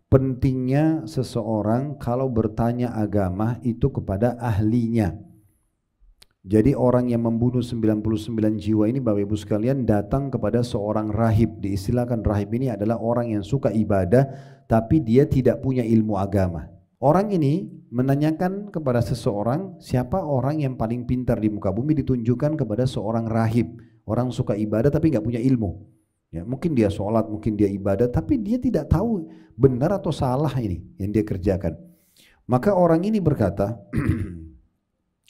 pentingnya seseorang kalau bertanya agama itu kepada ahlinya. Jadi orang yang membunuh 99 jiwa ini Bapak Ibu sekalian datang kepada seorang rahib. Diistilahkan rahib ini adalah orang yang suka ibadah tapi dia tidak punya ilmu agama. Orang ini menanyakan kepada seseorang siapa orang yang paling pintar di muka bumi, ditunjukkan kepada seorang rahib. Orang suka ibadah tapi nggak punya ilmu. Ya, mungkin dia sholat, mungkin dia ibadah tapi dia tidak tahu benar atau salah ini yang dia kerjakan. Maka orang ini berkata,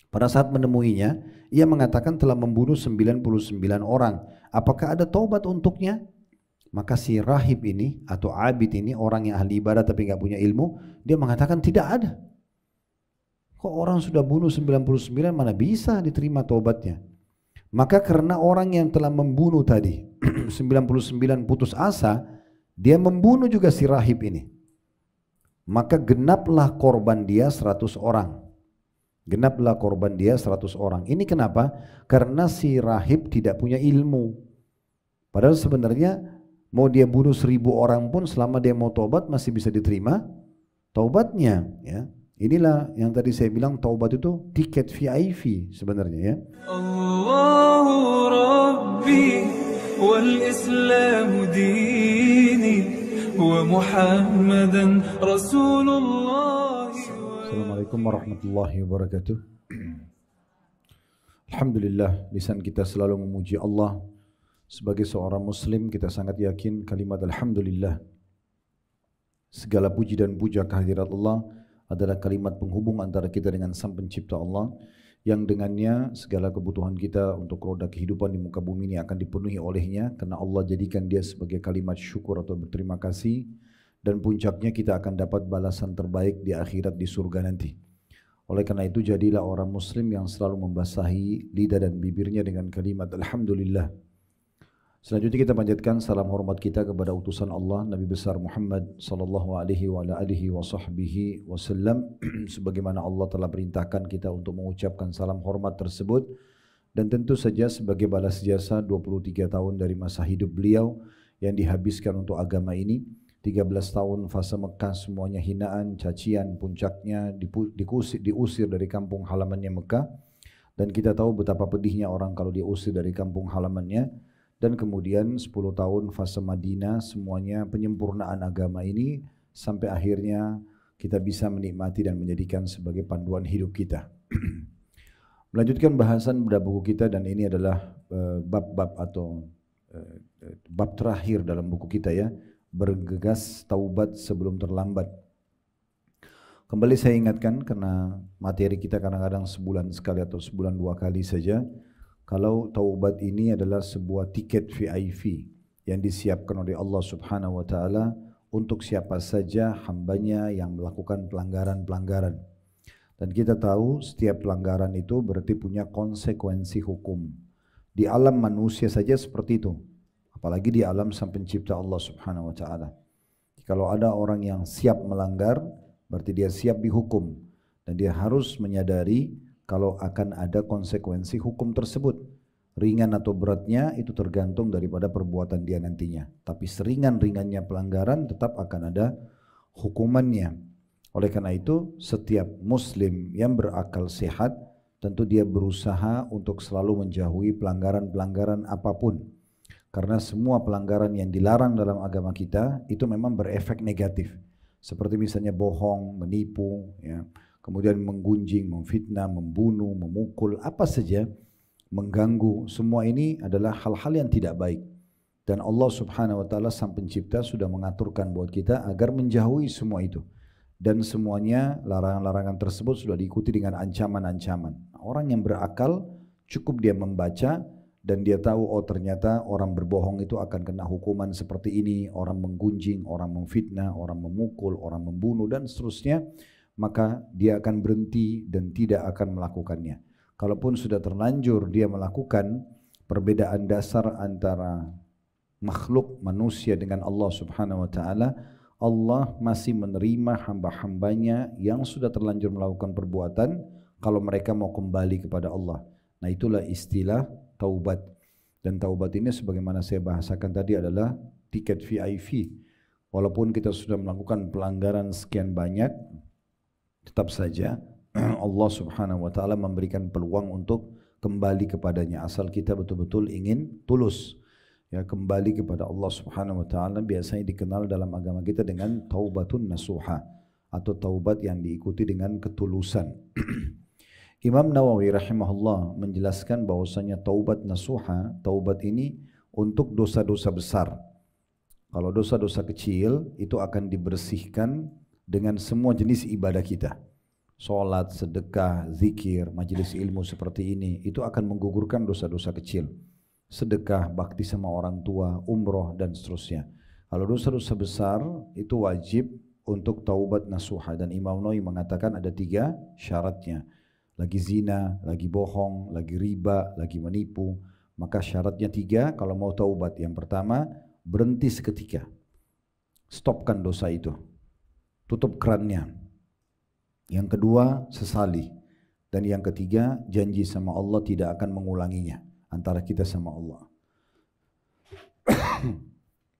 pada saat menemuinya, ia mengatakan telah membunuh 99 orang. Apakah ada taubat untuknya? Maka si rahib ini atau abid ini, orang yang ahli ibadah tapi nggak punya ilmu, dia mengatakan tidak ada. Kok orang sudah bunuh 99 mana bisa diterima taubatnya? Maka karena orang yang telah membunuh tadi 99 putus asa, dia membunuh juga si rahib ini. Maka genaplah korban dia 100 orang. Genaplah korban dia 100 orang. Ini kenapa? Karena si rahib tidak punya ilmu. Padahal sebenarnya mau dia bunuh 1000 orang pun selama dia mau taubat masih bisa diterima taubatnya. Ya. Inilah yang tadi saya bilang taubat itu tiket VIP sebenarnya ya. Allahu Rabbi wal Islam dini wa Muhammadan Rasulullah. Assalamualaikum warahmatullahi wabarakatuh. Alhamdulillah, lisan kita selalu memuji Allah. Sebagai seorang muslim kita sangat yakin kalimat Alhamdulillah, segala puji dan puja kehadirat Allah adalah kalimat penghubung antara kita dengan Sang Pencipta Allah, yang dengannya segala kebutuhan kita untuk roda kehidupan di muka bumi ini akan dipenuhi olehnya, karena Allah jadikan dia sebagai kalimat syukur atau berterima kasih. Dan puncaknya kita akan dapat balasan terbaik di akhirat di surga nanti. Oleh karena itu jadilah orang muslim yang selalu membasahi lidah dan bibirnya dengan kalimat Alhamdulillah. Selanjutnya kita panjatkan salam hormat kita kepada utusan Allah Nabi besar Muhammad sallallahu alaihi wa alihi wasallam sebagaimana Allah telah perintahkan kita untuk mengucapkan salam hormat tersebut, dan tentu saja sebagai balas jasa 23 tahun dari masa hidup beliau yang dihabiskan untuk agama ini. 13 tahun fase Mekah semuanya hinaan, cacian, puncaknya diusir dari kampung halamannya Mekah. Dan kita tahu betapa pedihnya orang kalau diusir dari kampung halamannya. Dan kemudian 10 tahun fase Madinah semuanya penyempurnaan agama ini sampai akhirnya kita bisa menikmati dan menjadikan sebagai panduan hidup kita. Melanjutkan bahasan pada buku kita, dan ini adalah bab-bab atau bab terakhir dalam buku kita ya. Bergegas taubat sebelum terlambat. Kembali saya ingatkan karena materi kita kadang-kadang sebulan sekali atau sebulan 2 kali saja. Kalau taubat ini adalah sebuah tiket VIP yang disiapkan oleh Allah Subhanahu wa taala untuk siapa saja hambanya yang melakukan pelanggaran-pelanggaran. Dan kita tahu setiap pelanggaran itu berarti punya konsekuensi hukum. Di alam manusia saja seperti itu. Apalagi di alam Sang Pencipta Allah Subhanahu wa taala. Kalau ada orang yang siap melanggar, berarti dia siap dihukum, dan dia harus menyadari kalau akan ada konsekuensi hukum tersebut. Ringan atau beratnya itu tergantung daripada perbuatan dia nantinya. Tapi seringan-ringannya pelanggaran tetap akan ada hukumannya. Oleh karena itu, setiap muslim yang berakal sehat tentu dia berusaha untuk selalu menjauhi pelanggaran-pelanggaran apapun. Karena semua pelanggaran yang dilarang dalam agama kita itu memang berefek negatif. Seperti misalnya bohong, menipu, ya, kemudian menggunjing, memfitnah, membunuh, memukul, apa saja, mengganggu. Semua ini adalah hal-hal yang tidak baik. Dan Allah Subhanahu wa taala Sang Pencipta sudah mengaturkan buat kita agar menjauhi semua itu. Dan semuanya larangan-larangan tersebut sudah diikuti dengan ancaman-ancaman. Orang yang berakal cukup dia membaca dan dia tahu, oh ternyata orang berbohong itu akan kena hukuman seperti ini, orang menggunjing, orang memfitnah, orang memukul, orang membunuh dan seterusnya, maka dia akan berhenti dan tidak akan melakukannya. Kalaupun sudah terlanjur dia melakukan, perbedaan dasar antara makhluk manusia dengan Allah Subhanahu wa taala, Allah masih menerima hamba-hambanya yang sudah terlanjur melakukan perbuatan kalau mereka mau kembali kepada Allah. Nah, itulah istilah taubat. Dan taubat ini sebagaimana saya bahasakan tadi adalah tiket VIP. walaupun kita sudah melakukan pelanggaran sekian banyak, tetap saja Allah Subhanahu wa taala memberikan peluang untuk kembali kepadanya asal kita betul-betul ingin tulus. Ya, kembali kepada Allah Subhanahu wa taala biasanya dikenal dalam agama kita dengan taubatun nasuha atau taubat yang diikuti dengan ketulusan. Imam Nawawi rahimahullah menjelaskan bahwasanya taubat nasuha, taubat ini untuk dosa-dosa besar. Kalau dosa-dosa kecil itu akan dibersihkan dengan semua jenis ibadah kita. Salat, sedekah, zikir, majelis ilmu seperti ini, itu akan menggugurkan dosa-dosa kecil. Sedekah, bakti sama orang tua, umroh dan seterusnya. Kalau dosa-dosa besar itu wajib untuk taubat nasuha, dan Imam Nawawi mengatakan ada 3 syaratnya. Lagi zina, lagi bohong, lagi riba, lagi menipu, maka syaratnya 3 kalau mau taubat. Yang pertama, berhenti seketika. Stopkan dosa itu. Tutup kerannya. Yang kedua, sesali. Dan yang ketiga, janji sama Allah tidak akan mengulanginya antara kita sama Allah.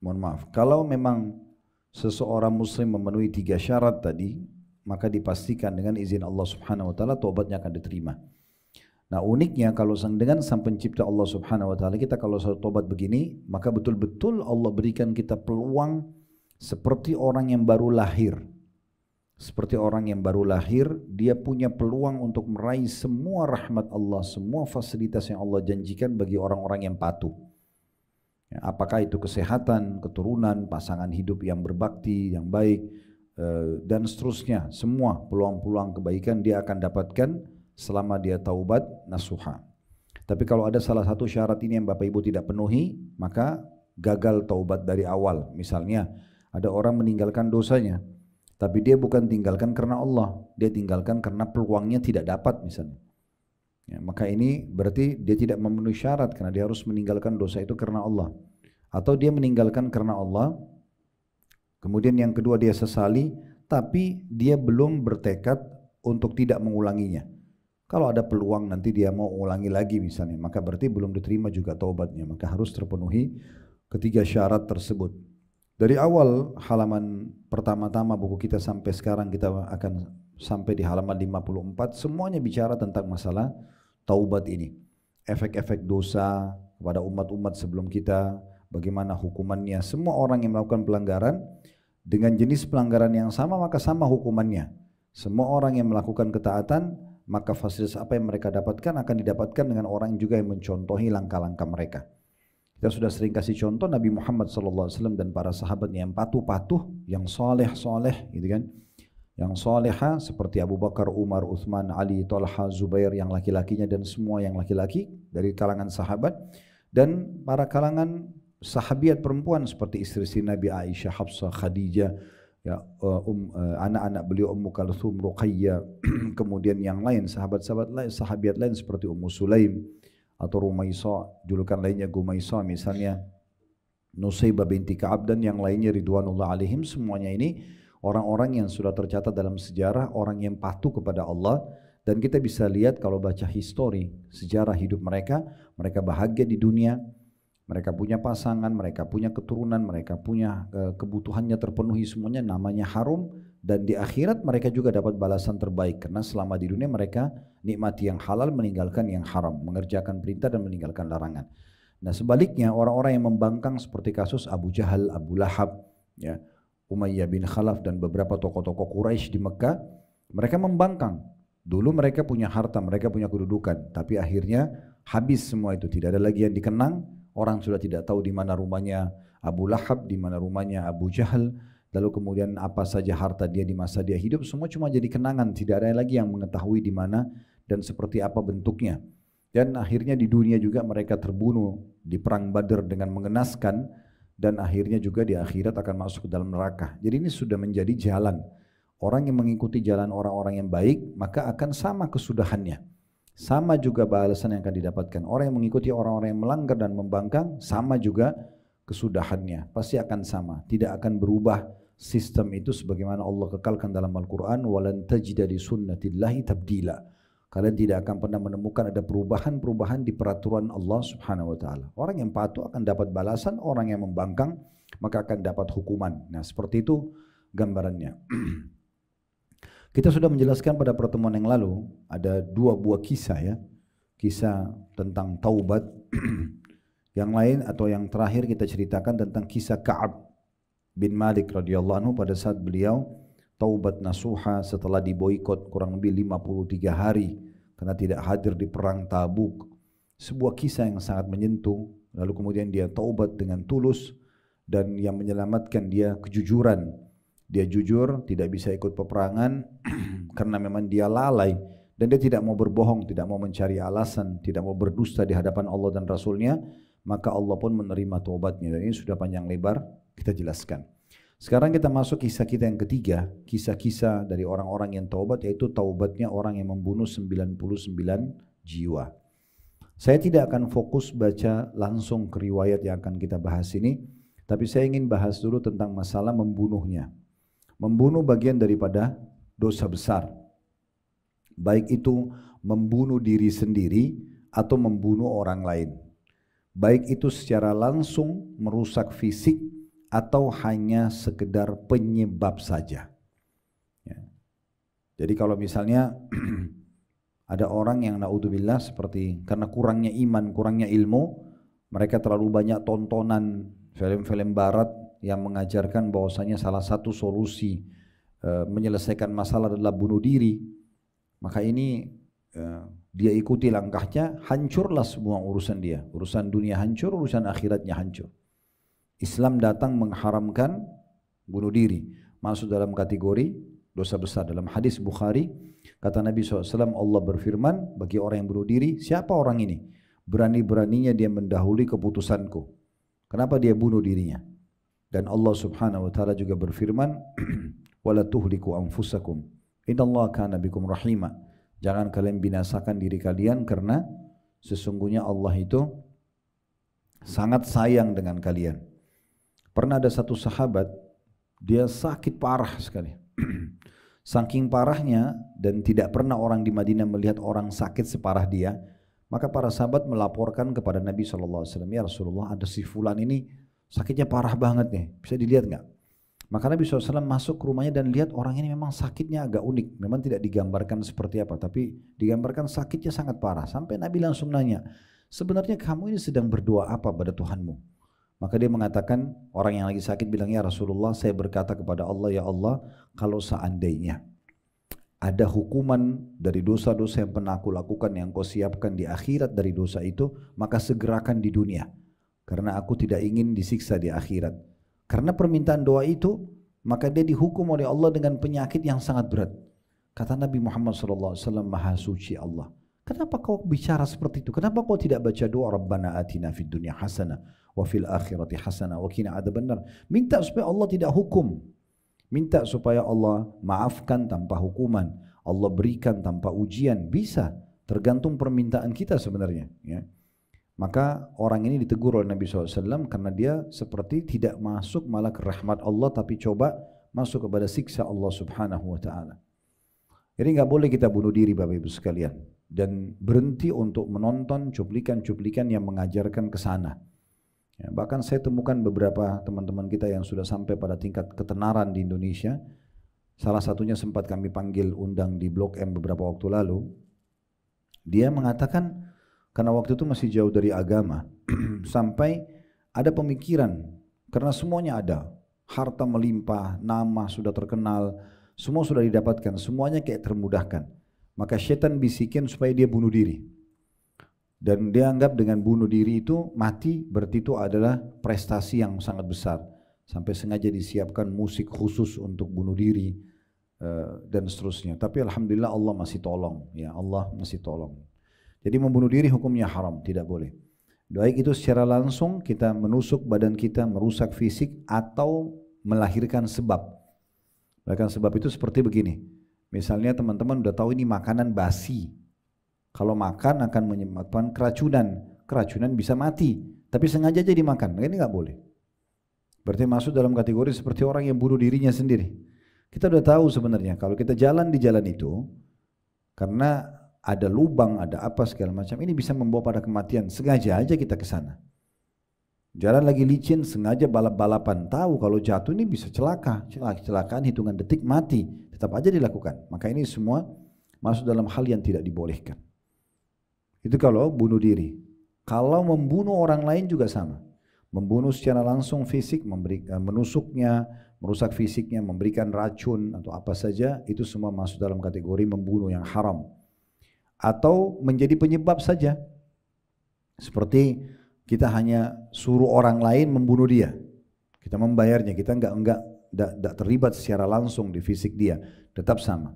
Mohon maaf, kalau memang seseorang muslim memenuhi 3 syarat tadi, maka dipastikan dengan izin Allah Subhanahu wa taala taubatnya akan diterima. Nah, uniknya kalau dengan sang pencipta Allah Subhanahu wa taala, kita kalau taubat begini, maka betul-betul Allah berikan kita peluang seperti orang yang baru lahir. Seperti orang yang baru lahir, dia punya peluang untuk meraih semua rahmat Allah, semua fasilitas yang Allah janjikan bagi orang-orang yang patuh. Ya, apakah itu kesehatan, keturunan, pasangan hidup yang berbakti, yang baik, dan seterusnya. Semua peluang-peluang kebaikan dia akan dapatkan selama dia taubat nasuha. Tapi kalau ada salah satu syarat ini yang Bapak Ibu tidak penuhi, maka gagal taubat dari awal. Misalnya, ada orang meninggalkan dosanya, tapi dia bukan tinggalkan karena Allah, dia tinggalkan karena peluangnya tidak dapat misalnya. Ya, maka ini berarti dia tidak memenuhi syarat karena dia harus meninggalkan dosa itu karena Allah. Atau dia meninggalkan karena Allah, kemudian yang kedua dia sesali, tapi dia belum bertekad untuk tidak mengulanginya. Kalau ada peluang nanti dia mau ulangi lagi misalnya, maka berarti belum diterima juga taubatnya. Maka harus terpenuhi 3 syarat tersebut. Dari awal halaman pertama-tama buku kita sampai sekarang kita akan sampai di halaman 54, semuanya bicara tentang masalah taubat ini. Efek-efek dosa kepada umat-umat sebelum kita, bagaimana hukumannya. Semua orang yang melakukan pelanggaran dengan jenis pelanggaran yang sama maka sama hukumannya. Semua orang yang melakukan ketaatan maka fasilitas apa yang mereka dapatkan akan didapatkan dengan orang juga yang mencontohi langkah-langkah mereka. Kita sudah sering kasih contoh Nabi Muhammad SAW dan para sahabatnya yang patuh-patuh, yang soleh-soleh, gitu kan? Yang soleha seperti Abu Bakar, Umar, Uthman, Ali, Talha, Zubair yang laki-lakinya dan semua yang laki-laki dari kalangan sahabat, dan para kalangan sahabiat perempuan seperti istri Nabi Aisyah, Hafsah, Khadijah, ya, anak-anak beliau Ummu Kalthum, Ruqayyah, kemudian yang lain sahabat-sahabat lain, sahabiat lain seperti Ummu Sulaim atau Rumaisa, julukan lainnya Gumaisa misalnya, Nusaybah binti Ka'ab dan yang lainnya ridwanullah alaihim. Semuanya ini orang-orang yang sudah tercatat dalam sejarah orang yang patuh kepada Allah, dan kita bisa lihat kalau baca histori sejarah hidup mereka, mereka bahagia di dunia, mereka punya pasangan, mereka punya keturunan, mereka punya kebutuhannya terpenuhi semuanya, namanya harum, dan di akhirat mereka juga dapat balasan terbaik karena selama di dunia mereka nikmati yang halal, meninggalkan yang haram, mengerjakan perintah dan meninggalkan larangan. Nah, sebaliknya orang-orang yang membangkang seperti kasus Abu Jahal, Abu Lahab, ya, Umayyah bin Khalaf dan beberapa tokoh-tokoh Quraisy di Mekah, mereka membangkang. Dulu mereka punya harta, mereka punya kedudukan, tapi akhirnya habis semua itu, tidak ada lagi yang dikenang. Orang sudah tidak tahu di mana rumahnya Abu Lahab, di mana rumahnya Abu Jahal, lalu kemudian apa saja harta dia di masa dia hidup, semua cuma jadi kenangan, tidak ada lagi yang mengetahui di mana dan seperti apa bentuknya. Dan akhirnya di dunia juga mereka terbunuh di perang Badar dengan mengenaskan, dan akhirnya juga di akhirat akan masuk ke dalam neraka. Jadi ini sudah menjadi jalan. Orang yang mengikuti jalan orang-orang yang baik, maka akan sama kesudahannya. Sama juga balasan yang akan didapatkan. Orang yang mengikuti orang-orang yang melanggar dan membangkang, sama juga kesudahannya. Pasti akan sama, tidak akan berubah sistem itu sebagaimana Allah kekalkan dalam Al-Quran, وَلَنْ تَجِدَ لِسُنَّةِ اللَّهِ تَبْدِيلًا. Kalian tidak akan pernah menemukan ada perubahan-perubahan di peraturan Allah Subhanahu wa taala. Orang yang patuh akan dapat balasan, orang yang membangkang maka akan dapat hukuman. Nah, seperti itu gambarannya. Kita sudah menjelaskan pada pertemuan yang lalu ada dua buah kisah ya. Kisah tentang taubat. Yang lain atau yang terakhir kita ceritakan tentang kisah Ka'ab bin Malik radhiyallahu anhu pada saat beliau taubat nasuha setelah diboikot kurang lebih 53 hari karena tidak hadir di perang Tabuk. Sebuah kisah yang sangat menyentuh. Lalu kemudian dia taubat dengan tulus dan yang menyelamatkan dia kejujuran. Dia jujur, tidak bisa ikut peperangan karena memang dia lalai dan dia tidak mau berbohong, tidak mau mencari alasan, tidak mau berdusta di hadapan Allah dan Rasulnya, maka Allah pun menerima taubatnya. Dan ini sudah panjang lebar kita jelaskan. Sekarang kita masuk kisah kita yang ketiga, kisah-kisah dari orang-orang yang taubat, yaitu taubatnya orang yang membunuh 99 jiwa. Saya tidak akan fokus baca langsung ke riwayat yang akan kita bahas ini, tapi saya ingin bahas dulu tentang masalah membunuhnya. Membunuh bagian daripada dosa besar. Baik itu membunuh diri sendiri atau membunuh orang lain. Baik itu secara langsung merusak fisik atau hanya sekedar penyebab saja. Ya. Jadi kalau misalnya ada orang yang naudzubillah seperti karena kurangnya iman, kurangnya ilmu, mereka terlalu banyak tontonan film-film barat yang mengajarkan bahwasanya salah satu solusi menyelesaikan masalah adalah bunuh diri, maka ini dia ikuti langkahnya, hancurlah semua urusan dia. Urusan dunia hancur, urusan akhiratnya hancur. Islam datang mengharamkan bunuh diri, masuk dalam kategori dosa besar. Dalam hadis Bukhari, kata Nabi SAW, Allah berfirman bagi orang yang bunuh diri, siapa orang ini? Berani-beraninya dia mendahului keputusanku. Kenapa dia bunuh dirinya? Dan Allah Subhanahu wa taala juga berfirman, "Wala tuhliku anfusakum, innallaha kana bikum rahima." Jangan kalian binasakan diri kalian karena sesungguhnya Allah itu sangat sayang dengan kalian. Pernah ada satu sahabat, dia sakit parah sekali. Saking parahnya dan tidak pernah orang di Madinah melihat orang sakit separah dia, maka para sahabat melaporkan kepada Nabi SAW, ya Rasulullah, ada si fulan ini sakitnya parah banget nih, bisa dilihat nggak? Maka Nabi SAW masuk ke rumahnya dan lihat orang ini memang sakitnya agak unik. Memang tidak digambarkan seperti apa, tapi digambarkan sakitnya sangat parah. Sampai Nabi langsung nanya, sebenarnya kamu ini sedang berdoa apa pada Tuhanmu? Maka dia mengatakan, orang yang lagi sakit bilang, ya Rasulullah, saya berkata kepada Allah, ya Allah, kalau seandainya ada hukuman dari dosa-dosa yang pernah aku lakukan yang kau siapkan di akhirat dari dosa itu, maka segerakan di dunia. Karena aku tidak ingin disiksa di akhirat. Karena permintaan doa itu, maka dia dihukum oleh Allah dengan penyakit yang sangat berat. Kata Nabi Muhammad SAW, Maha Suci Allah. Kenapa kau bicara seperti itu? Kenapa kau tidak baca doa Rabbana atina fid dunya hasanah wa fil akhirati hasanah wa qina adzabannar? Minta supaya Allah tidak hukum. Minta supaya Allah maafkan tanpa hukuman. Allah berikan tanpa ujian. Bisa. Tergantung permintaan kita sebenarnya. Ya. Maka orang ini ditegur oleh Nabi SAW karena dia seperti tidak masuk malah ke rahmat Allah, tapi coba masuk kepada siksa Allah Subhanahu wa ta'ala. Jadi nggak boleh kita bunuh diri Bapak Ibu sekalian, dan berhenti untuk menonton cuplikan-cuplikan yang mengajarkan ke sana. Ya, bahkan saya temukan beberapa teman-teman kita yang sudah sampai pada tingkat ketenaran di Indonesia. Salah satunya sempat kami panggil undang di Blok M beberapa waktu lalu. Dia mengatakan karena waktu itu masih jauh dari agama, sampai ada pemikiran, karena semuanya ada, harta melimpah, nama sudah terkenal, semua sudah didapatkan, semuanya kayak termudahkan. Maka syaitan bisikin supaya dia bunuh diri. Dan dia anggap dengan bunuh diri itu mati, berarti itu adalah prestasi yang sangat besar. Sampai sengaja disiapkan musik khusus untuk bunuh diri, dan seterusnya. Tapi Alhamdulillah Allah masih tolong, ya Allah masih tolong. Jadi membunuh diri hukumnya haram, tidak boleh. Baik itu secara langsung kita menusuk badan kita, merusak fisik, atau melahirkan sebab. Melahirkan sebab itu seperti begini. Misalnya teman-teman udah tahu ini makanan basi. Kalau makan akan menyebabkan keracunan. Keracunan bisa mati, tapi sengaja jadi makan. Ini nggak boleh. Berarti masuk dalam kategori seperti orang yang bunuh dirinya sendiri. Kita udah tahu sebenarnya kalau kita jalan di jalan itu, karena ada lubang, ada apa segala macam, ini bisa membawa pada kematian. Sengaja aja kita ke sana. Jalan lagi licin, sengaja balap-balapan, tahu kalau jatuh ini bisa celaka, kecelakaan hitungan detik mati, tetap aja dilakukan. Maka ini semua masuk dalam hal yang tidak dibolehkan. Itu kalau bunuh diri. Kalau membunuh orang lain juga sama. Membunuh secara langsung fisik, menusuknya, merusak fisiknya, memberikan racun atau apa saja, itu semua masuk dalam kategori membunuh yang haram. Atau menjadi penyebab saja. Seperti kita hanya suruh orang lain membunuh dia. Kita membayarnya, kita enggak terlibat secara langsung di fisik dia, tetap sama.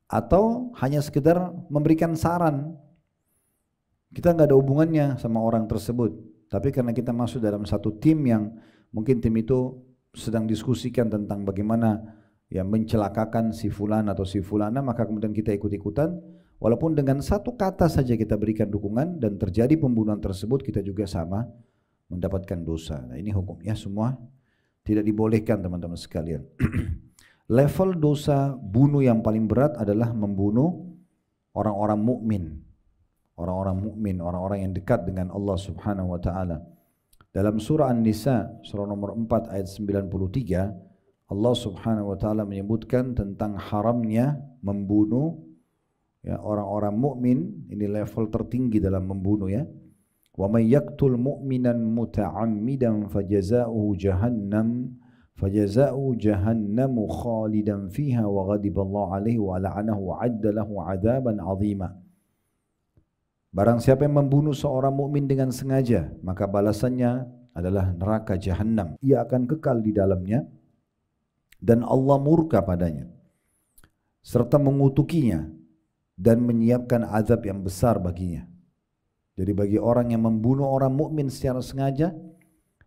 Atau hanya sekedar memberikan saran. Kita enggak ada hubungannya sama orang tersebut, tapi karena kita masuk dalam satu tim yang mungkin tim itu sedang diskusikan tentang bagaimana ya mencelakakan si fulan atau si fulana, maka kemudian kita ikut-ikutan. Walaupun dengan satu kata saja kita berikan dukungan dan terjadi pembunuhan tersebut, kita juga sama mendapatkan dosa. Nah, ini hukumnya semua tidak dibolehkan teman-teman sekalian. Level dosa bunuh yang paling berat adalah membunuh orang-orang mukmin. Orang-orang mukmin, orang-orang yang dekat dengan Allah Subhanahu wa taala. Dalam surah An-Nisa, surah nomor 4 ayat 93, Allah Subhanahu wa taala menyebutkan tentang haramnya membunuh ya, orang-orang mukmin. Ini level tertinggi dalam membunuh ya. Wa may yaqtul mu'minan muta'ammidan fajaza'uhu jahannam khalidan fiha wa ghadiballahu alaihi wa la'anahu wa 'adda lahu 'adzaban 'azima. Barang siapa yang membunuh seorang mukmin dengan sengaja, maka balasannya adalah neraka jahannam. Ia akan kekal di dalamnya dan Allah murka padanya serta mengutukinya dan menyiapkan azab yang besar baginya. Jadi bagi orang yang membunuh orang mukmin secara sengaja,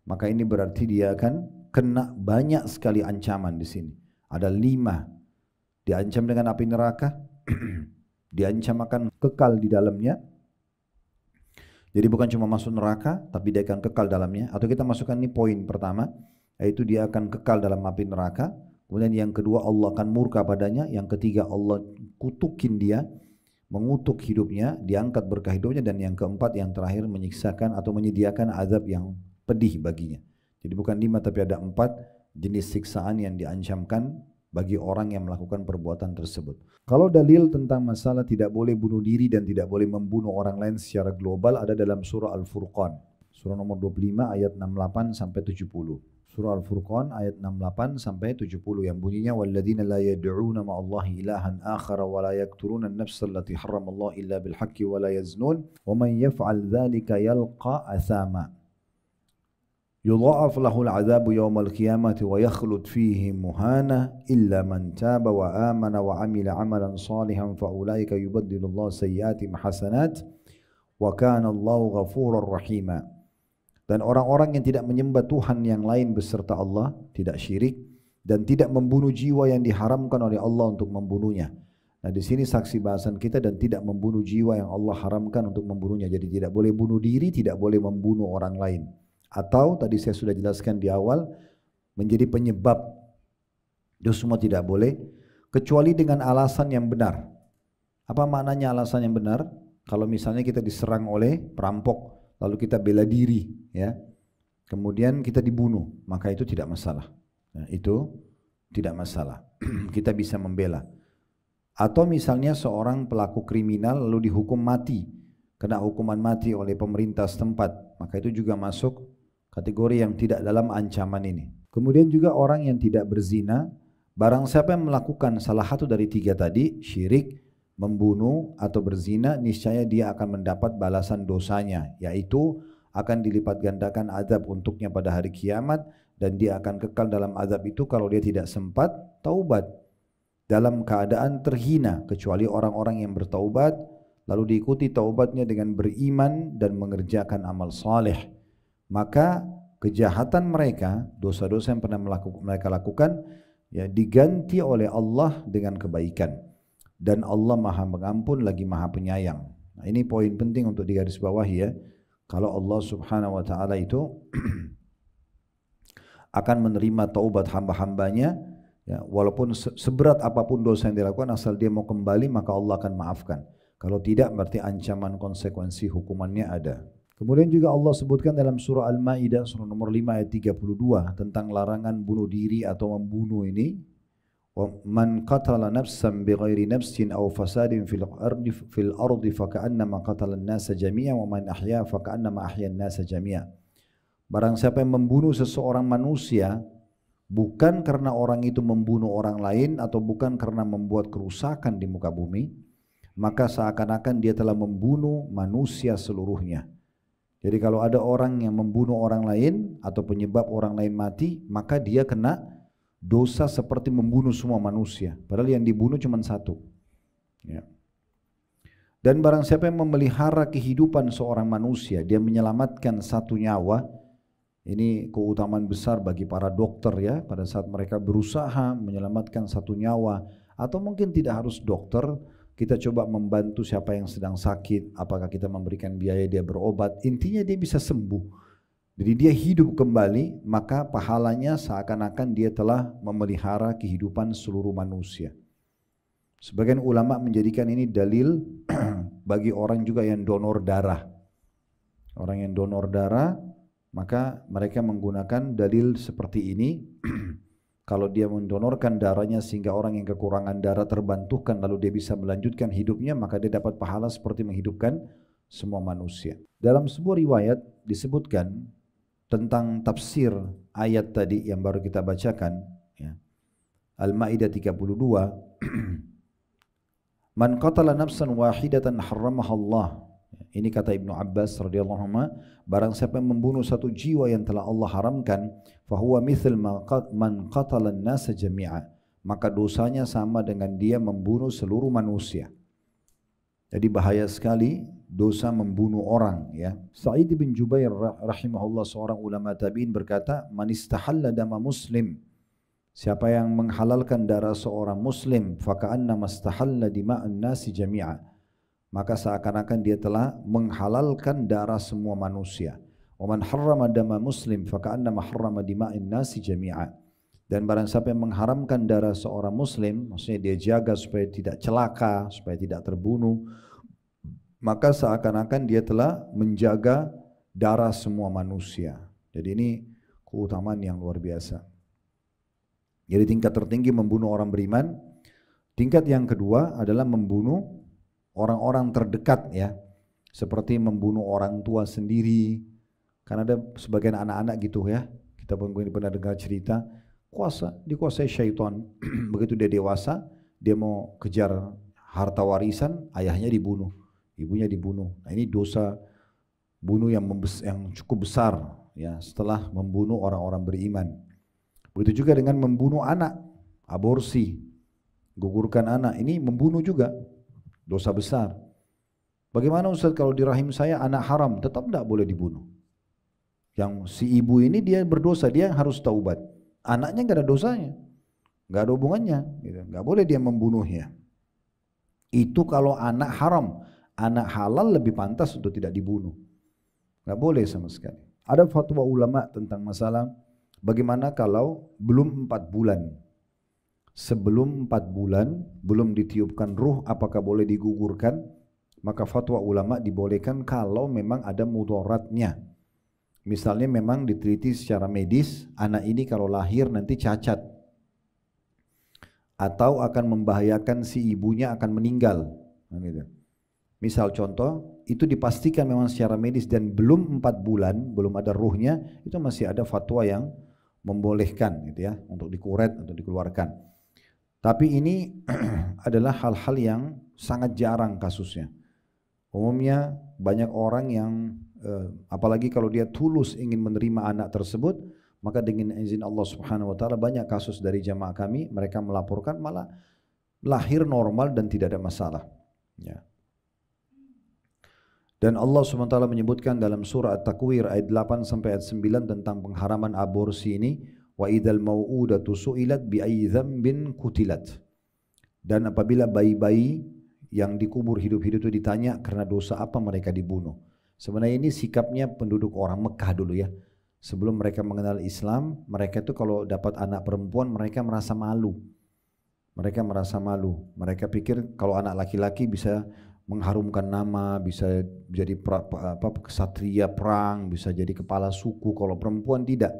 maka ini berarti dia akan kena banyak sekali ancaman di sini. Ada 5. Diancam dengan api neraka, diancam akan kekal di dalamnya. Jadi bukan cuma masuk neraka, tapi dia akan kekal dalamnya. Atau kita masukkan ini poin pertama, yaitu dia akan kekal dalam api neraka. Kemudian yang kedua, Allah akan murka padanya. Yang ketiga, Allah kutukin dia, mengutuk hidupnya, diangkat berkah hidupnya. Dan yang keempat, yang terakhir, menyiksakan atau menyediakan azab yang pedih baginya. Jadi bukan 5 tapi ada 4 jenis siksaan yang diancamkan bagi orang yang melakukan perbuatan tersebut. Kalau dalil tentang masalah tidak boleh bunuh diri dan tidak boleh membunuh orang lain secara global ada dalam surah Al-Furqan. Surah nomor 25 ayat 68 sampai 70. Surah Al-Furqan ayat 68 sampai 70 yang bunyinya walladzina la yad'una ma'allahi ilahan akhara wa la yaqtuluna an-nafsa allati harramallahu illa bil haqqi wa la yaznun wa man yaf'al dzalika yalqa athama. يضاعف له العذاب يوم القيامة ويخلد فيه مهانا إلا من تاب وآمن وعمل عملا صالحا فأولئك يبدل الله سيئاتهم حسنات وكان الله غفورا رحيما. Dan orang-orang yang tidak menyembah Tuhan yang lain beserta Allah, tidak syirik dan tidak membunuh jiwa yang diharamkan oleh Allah untuk membunuhnya. Nah di sini saksi bahasan kita dan tidak membunuh jiwa yang Allah haramkan untuk membunuhnya. Jadi tidak boleh bunuh diri, tidak boleh membunuh orang lain. Atau tadi saya sudah jelaskan di awal menjadi penyebab, itu semua tidak boleh kecuali dengan alasan yang benar. Apa maknanya alasan yang benar? Kalau misalnya kita diserang oleh perampok lalu kita bela diri ya, kemudian kita dibunuh, maka itu tidak masalah. Nah, itu tidak masalah. Kita bisa membela. Atau misalnya seorang pelaku kriminal lalu dihukum mati, kena hukuman mati oleh pemerintah setempat, maka itu juga masuk kategori yang tidak dalam ancaman ini. Kemudian juga orang yang tidak berzina, barang siapa yang melakukan salah satu dari 3 tadi, syirik, membunuh atau berzina, niscaya dia akan mendapat balasan dosanya, yaitu akan dilipat gandakan azab untuknya pada hari kiamat dan dia akan kekal dalam azab itu kalau dia tidak sempat taubat dalam keadaan terhina, kecuali orang-orang yang bertaubat lalu diikuti taubatnya dengan beriman dan mengerjakan amal saleh. Maka kejahatan mereka, dosa-dosa yang pernah mereka lakukan ya diganti oleh Allah dengan kebaikan. Dan Allah Maha Pengampun lagi Maha Penyayang. Nah, ini poin penting untuk digarisbawahi ya. Kalau Allah Subhanahu wa taala itu akan menerima taubat hamba-hambanya ya, walaupun seberat apapun dosa yang dilakukan, asal dia mau kembali maka Allah akan maafkan. Kalau tidak berarti ancaman konsekuensi hukumannya ada. Kemudian juga Allah sebutkan dalam surah Al-Maidah surah nomor 5 ayat 32 tentang larangan bunuh diri atau membunuh ini. Man qatala nafsan bighairi nafsin aw fasadin fil ardi faka'annama qatala an-nasa jami'an wa man ahya faka'annama ahya an-nasa jami'an. Barang siapa yang membunuh seseorang manusia bukan karena orang itu membunuh orang lain atau bukan karena membuat kerusakan di muka bumi, maka seakan-akan dia telah membunuh manusia seluruhnya. Jadi kalau ada orang yang membunuh orang lain atau penyebab orang lain mati, maka dia kena dosa seperti membunuh semua manusia. Padahal yang dibunuh cuma satu. Ya. Dan barang siapa yang memelihara kehidupan seorang manusia, dia menyelamatkan satu nyawa. Ini keutamaan besar bagi para dokter ya, pada saat mereka berusaha menyelamatkan satu nyawa. Atau mungkin tidak harus dokter, kita coba membantu siapa yang sedang sakit, apakah kita memberikan biaya dia berobat, intinya dia bisa sembuh. Jadi dia hidup kembali, maka pahalanya seakan-akan dia telah memelihara kehidupan seluruh manusia. Sebagian ulama menjadikan ini dalil bagi orang juga yang donor darah. Orang yang donor darah, maka mereka menggunakan dalil seperti ini. Kalau dia mendonorkan darahnya sehingga orang yang kekurangan darah terbantukan lalu dia bisa melanjutkan hidupnya, maka dia dapat pahala seperti menghidupkan semua manusia. Dalam sebuah riwayat disebutkan tentang tafsir ayat tadi yang baru kita bacakan, ya. Al-Maidah 32. Man qatala nafsan wahidatan harramaha Allah. Ini kata Ibnu Abbas radhiyallahu anhu, barang siapa yang membunuh satu jiwa yang telah Allah haramkan, fahuwa mithl man qatala an-nasa jami'a, maka dosanya sama dengan dia membunuh seluruh manusia. Jadi bahaya sekali dosa membunuh orang ya. Sa'id bin Jubair rahimahullah seorang ulama tabi'in berkata, man istahalla dama muslim, siapa yang menghalalkan darah seorang muslim, faka'annama istahalla dima'an nasi jami'a, maka seakan-akan dia telah menghalalkan darah semua manusia. Wa man harrama dama muslim faka'annama harrama dima'in nasi jami'a. Dan barang siapa yang mengharamkan darah seorang muslim, maksudnya dia jaga supaya tidak celaka, supaya tidak terbunuh, maka seakan-akan dia telah menjaga darah semua manusia. Jadi ini keutamaan yang luar biasa. Jadi tingkat tertinggi membunuh orang beriman. Tingkat yang kedua adalah membunuh orang-orang terdekat ya, seperti membunuh orang tua sendiri. Karena ada sebagian anak-anak gitu ya, kita pernah dengar cerita, dikuasai syaitan. Begitu dia dewasa, dia mau kejar harta warisan, ayahnya dibunuh, ibunya dibunuh. Nah ini dosa bunuh yang cukup besar ya, setelah membunuh orang-orang beriman. Begitu juga dengan membunuh anak, aborsi, gugurkan anak, ini membunuh juga. Dosa besar. Bagaimana Ustaz kalau di rahim saya anak haram, tetap tidak boleh dibunuh. Yang si ibu ini dia berdosa, dia harus taubat. Anaknya nggak ada dosanya, nggak ada hubungannya, gitu. Nggak boleh dia membunuhnya. Itu kalau anak haram, anak halal lebih pantas untuk tidak dibunuh. Nggak boleh sama sekali. Ada fatwa ulama tentang masalah bagaimana kalau belum 4 bulan. Sebelum 4 bulan belum ditiupkan ruh, apakah boleh digugurkan? Maka fatwa ulama dibolehkan kalau memang ada mudaratnya. Misalnya memang diteliti secara medis, anak ini kalau lahir nanti cacat atau akan membahayakan si ibunya akan meninggal. Misal contoh, itu dipastikan memang secara medis dan belum 4 bulan, belum ada ruhnya, itu masih ada fatwa yang membolehkan gitu ya, untuk dikuret, untuk dikeluarkan. Tapi ini adalah hal-hal yang sangat jarang kasusnya. Umumnya banyak orang yang apalagi kalau dia tulus ingin menerima anak tersebut, maka dengan izin Allah Subhanahu wa taala banyak kasus dari jamaah kami, mereka melaporkan malah lahir normal dan tidak ada masalah. Ya. Dan Allah Subhanahu wa taala menyebutkan dalam surah At-Takwir ayat 8 sampai ayat 9 tentang pengharaman aborsi ini. Wa idzal mau'udatu su'ilat bi ayyi dzambin qutilat. Dan apabila bayi-bayi yang dikubur hidup-hidup itu ditanya karena dosa apa mereka dibunuh. Sebenarnya ini sikapnya penduduk orang Mekah dulu ya. Sebelum mereka mengenal Islam, mereka itu kalau dapat anak perempuan mereka merasa malu. Mereka merasa malu. Mereka pikir kalau anak laki-laki bisa mengharumkan nama, bisa jadi kesatria perang, bisa jadi kepala suku. Kalau perempuan tidak.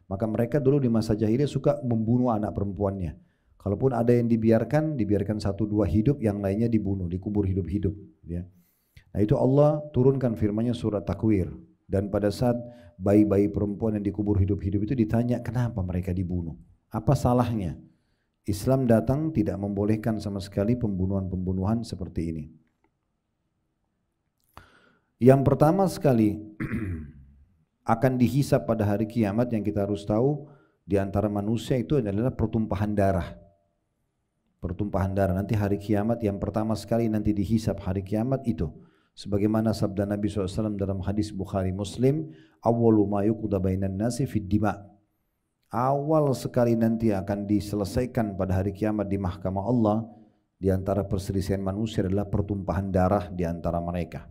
Maka mereka dulu di masa jahiliyah suka membunuh anak perempuannya. Kalaupun ada yang dibiarkan 1-2 hidup, yang lainnya dibunuh, dikubur hidup-hidup. Ya. Nah itu Allah turunkan firman-Nya surat Takwir. Dan pada saat bayi-bayi perempuan yang dikubur hidup-hidup itu ditanya kenapa mereka dibunuh. Apa salahnya? Islam datang tidak membolehkan sama sekali pembunuhan-pembunuhan seperti ini. Yang pertama sekali akan dihisab pada hari kiamat yang kita harus tahu di antara manusia itu adalah pertumpahan darah. Pertumpahan darah nanti hari kiamat yang pertama sekali nanti dihisab hari kiamat itu. Sebagaimana sabda Nabi SAW dalam hadis Bukhari Muslim, awwalu ma yuqda bainan nasi fid dima. Awal sekali nanti akan diselesaikan pada hari kiamat di mahkamah Allah di antara perselisihan manusia adalah pertumpahan darah di antara mereka.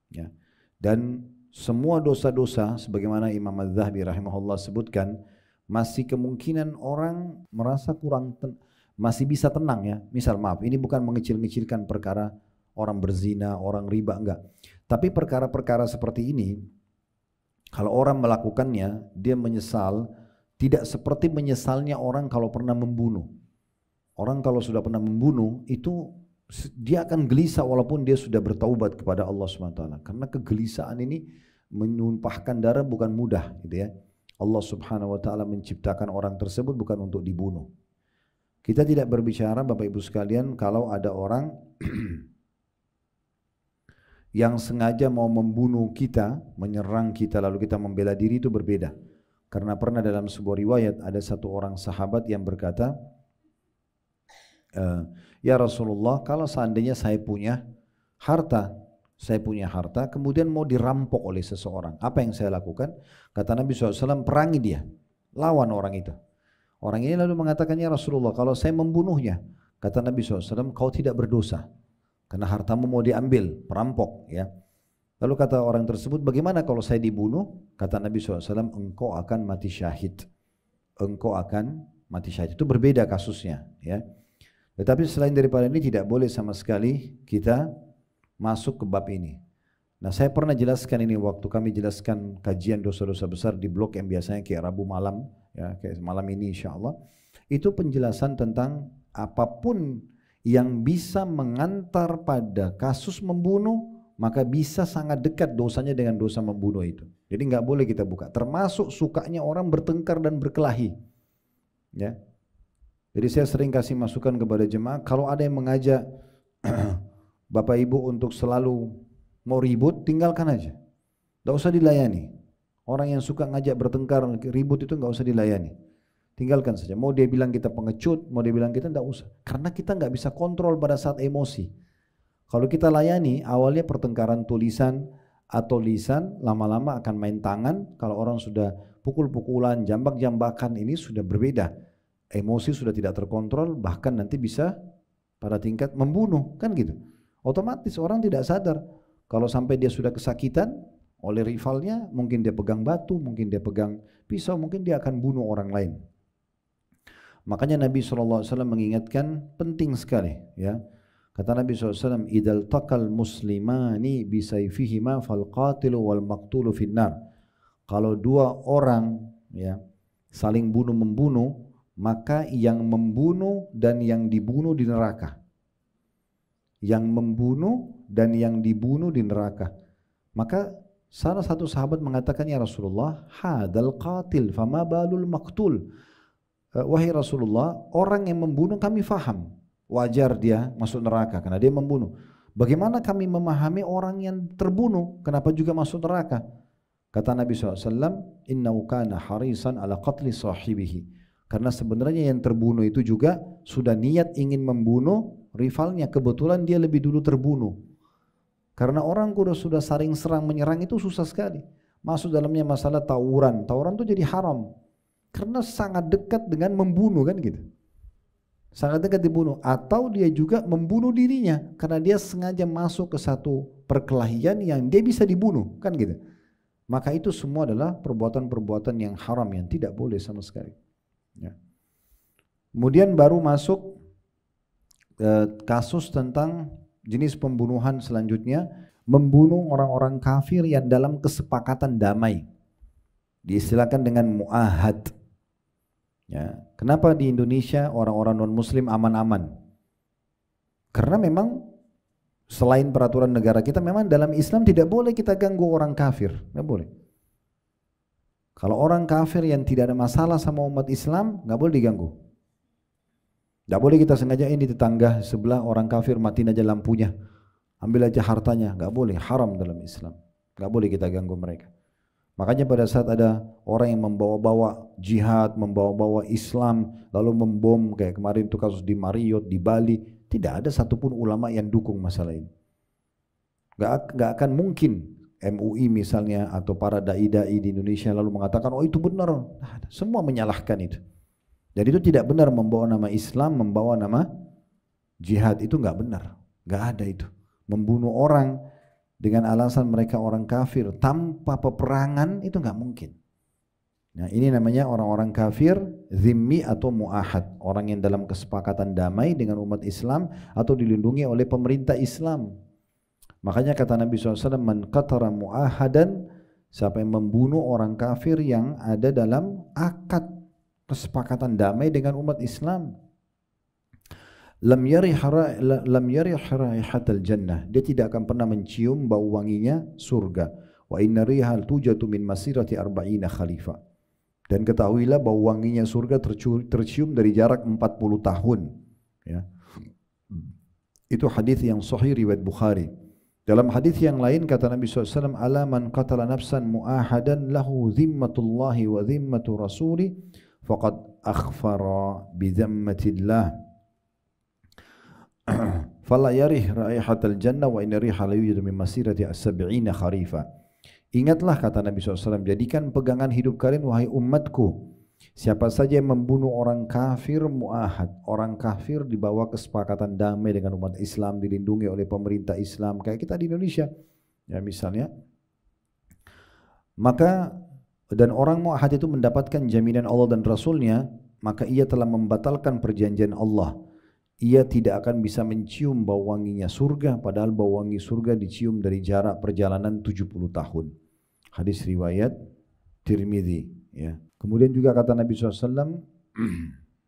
Ya. Dan semua dosa-dosa sebagaimana Imam Az-Zahabi rahimahullah sebutkan, masih kemungkinan orang merasa masih bisa tenang ya. Misal maaf, ini bukan mengecil-ngecilkan perkara orang berzina, orang riba, enggak. Tapi perkara-perkara seperti ini, kalau orang melakukannya, dia menyesal, tidak seperti menyesalnya orang kalau pernah membunuh. Orang kalau sudah pernah membunuh, itu dia akan gelisah walaupun dia sudah bertaubat kepada Allah SWT. Karena kegelisahan ini menumpahkan darah bukan mudah gitu ya. Allah Subhanahu wa taala menciptakan orang tersebut bukan untuk dibunuh. Kita tidak berbicara Bapak Ibu sekalian kalau ada orang yang sengaja mau membunuh kita, menyerang kita lalu kita membela diri, itu berbeda. Karena pernah dalam sebuah riwayat ada satu orang sahabat yang berkata, ya Rasulullah, kalau seandainya saya punya harta, kemudian mau dirampok oleh seseorang, apa yang saya lakukan? Kata Nabi SAW, perangi dia, lawan orang itu. Orang ini lalu mengatakan, ya Rasulullah, kalau saya membunuhnya, kata Nabi SAW, kau tidak berdosa, karena hartamu mau diambil, perampok. Ya. Lalu kata orang tersebut, bagaimana kalau saya dibunuh? Kata Nabi SAW, engkau akan mati syahid. Engkau akan mati syahid. Itu berbeda kasusnya. Ya. Tetapi selain daripada ini tidak boleh sama sekali kita masuk ke bab ini. Nah saya pernah jelaskan ini waktu kami jelaskan kajian dosa-dosa besar di blog yang biasanya kayak Rabu malam, ya kayak malam ini insya Allah. Itu penjelasan tentang apapun yang bisa mengantar pada kasus membunuh, maka bisa sangat dekat dosanya dengan dosa membunuh itu. Jadi nggak boleh kita buka. Termasuk sukanya orang bertengkar dan berkelahi. Ya. Jadi saya sering kasih masukan kepada jemaah, kalau ada yang mengajak Bapak Ibu untuk selalu mau ribut, tinggalkan aja. Tidak usah dilayani. Orang yang suka ngajak bertengkar, ribut itu nggak usah dilayani. Tinggalkan saja. Mau dia bilang kita pengecut, mau dia bilang kita tidak usah. Karena kita nggak bisa kontrol pada saat emosi. Kalau kita layani, awalnya pertengkaran tulisan atau lisan, lama-lama akan main tangan. Kalau orang sudah pukul-pukulan, jambak-jambakan, ini sudah berbeda. Emosi sudah tidak terkontrol, bahkan nanti bisa pada tingkat membunuh, kan gitu. Otomatis orang tidak sadar. Kalau sampai dia sudah kesakitan oleh rivalnya, mungkin dia pegang batu, mungkin dia pegang pisau, mungkin dia akan bunuh orang lain. Makanya Nabi SAW mengingatkan penting sekali. Ya. Kata Nabi SAW, idal taqal muslimani bisayfihima fal qatilu wal maqtulu finnar. Kalau dua orang ya saling bunuh-membunuh, maka yang membunuh dan yang dibunuh di neraka. Yang membunuh dan yang dibunuh di neraka. Maka salah satu sahabat mengatakan, ya Rasulullah, hadal qatil fama balul maqtul. Wahai Rasulullah, orang yang membunuh kami faham, wajar dia masuk neraka karena dia membunuh. Bagaimana kami memahami orang yang terbunuh, kenapa juga masuk neraka? Kata Nabi SAW, innahu kana harisan ala qatli sahibihi. Karena sebenarnya yang terbunuh itu juga sudah niat ingin membunuh rivalnya, kebetulan dia lebih dulu terbunuh. Karena orang sudah saling serang menyerang itu susah sekali. Masuk dalamnya masalah tawuran. Tawuran itu jadi haram. Karena sangat dekat dengan membunuh kan gitu. Sangat dekat dibunuh. Atau dia juga membunuh dirinya. Karena dia sengaja masuk ke satu perkelahian yang dia bisa dibunuh kan gitu. Maka itu semua adalah perbuatan-perbuatan yang haram yang tidak boleh sama sekali. Ya. Kemudian baru masuk kasus tentang jenis pembunuhan selanjutnya, membunuh orang-orang kafir yang dalam kesepakatan damai. Diistilahkan dengan mu'ahad. Ya. Kenapa di Indonesia orang-orang non-muslim aman-aman? Karena memang selain peraturan negara kita, memang dalam Islam tidak boleh kita ganggu orang kafir. Tidak boleh. Kalau orang kafir yang tidak ada masalah sama umat Islam, nggak boleh diganggu. Nggak boleh kita sengaja ini tetangga sebelah orang kafir, matiin aja lampunya, ambil aja hartanya. Nggak boleh, haram dalam Islam. Nggak boleh kita ganggu mereka. Makanya pada saat ada orang yang membawa-bawa jihad, membawa-bawa Islam, lalu membom kayak kemarin itu kasus di Marriott, di Bali, tidak ada satupun ulama yang dukung masalah ini. Gak akan mungkin MUI misalnya atau para dai-dai di Indonesia lalu mengatakan, oh itu benar. Semua menyalahkan itu. Jadi itu tidak benar membawa nama Islam, membawa nama jihad, itu gak benar. Gak ada itu. Membunuh orang dengan alasan mereka orang kafir tanpa peperangan itu nggak mungkin. Nah, ini namanya orang-orang kafir zimmi atau mu'ahad, orang yang dalam kesepakatan damai dengan umat Islam atau dilindungi oleh pemerintah Islam. Makanya kata Nabi SAW, man qatara mu'ahadan, siapa yang membunuh orang kafir yang ada dalam akad kesepakatan damai dengan umat Islam, lam yarih raihatal jannah, dia tidak akan pernah mencium bau wanginya surga. Wa inna rihal tujatu min masirati arba'ina khalifah, dan ketahuilah bau wanginya surga tercium dari jarak 40 tahun, ya. Itu hadis yang sahih riwayat Bukhari. Dalam hadis yang lain kata Nabi SAW, ala man qatala nafsan mu'ahadan lahu zimmatullahi wa zimmatu rasuli faqad akhfara bi dzammatillah fala yarih raihatal jannah wa inna riha la yujadu min masirati as-sab'ina kharifa. Ingatlah kata Nabi SAW, jadikan pegangan hidup kalian wahai umatku, siapa saja yang membunuh orang kafir mu'ahad, orang kafir di bawah kesepakatan damai dengan umat Islam, dilindungi oleh pemerintah Islam kayak kita di Indonesia ya misalnya, maka dan orang mu'ahad itu mendapatkan jaminan Allah dan Rasulnya, maka ia telah membatalkan perjanjian Allah. Ia tidak akan bisa mencium bau wanginya surga, padahal bau wangi surga dicium dari jarak perjalanan 70 tahun. Hadis riwayat Tirmidzi. Ya. Kemudian juga kata Nabi SAW,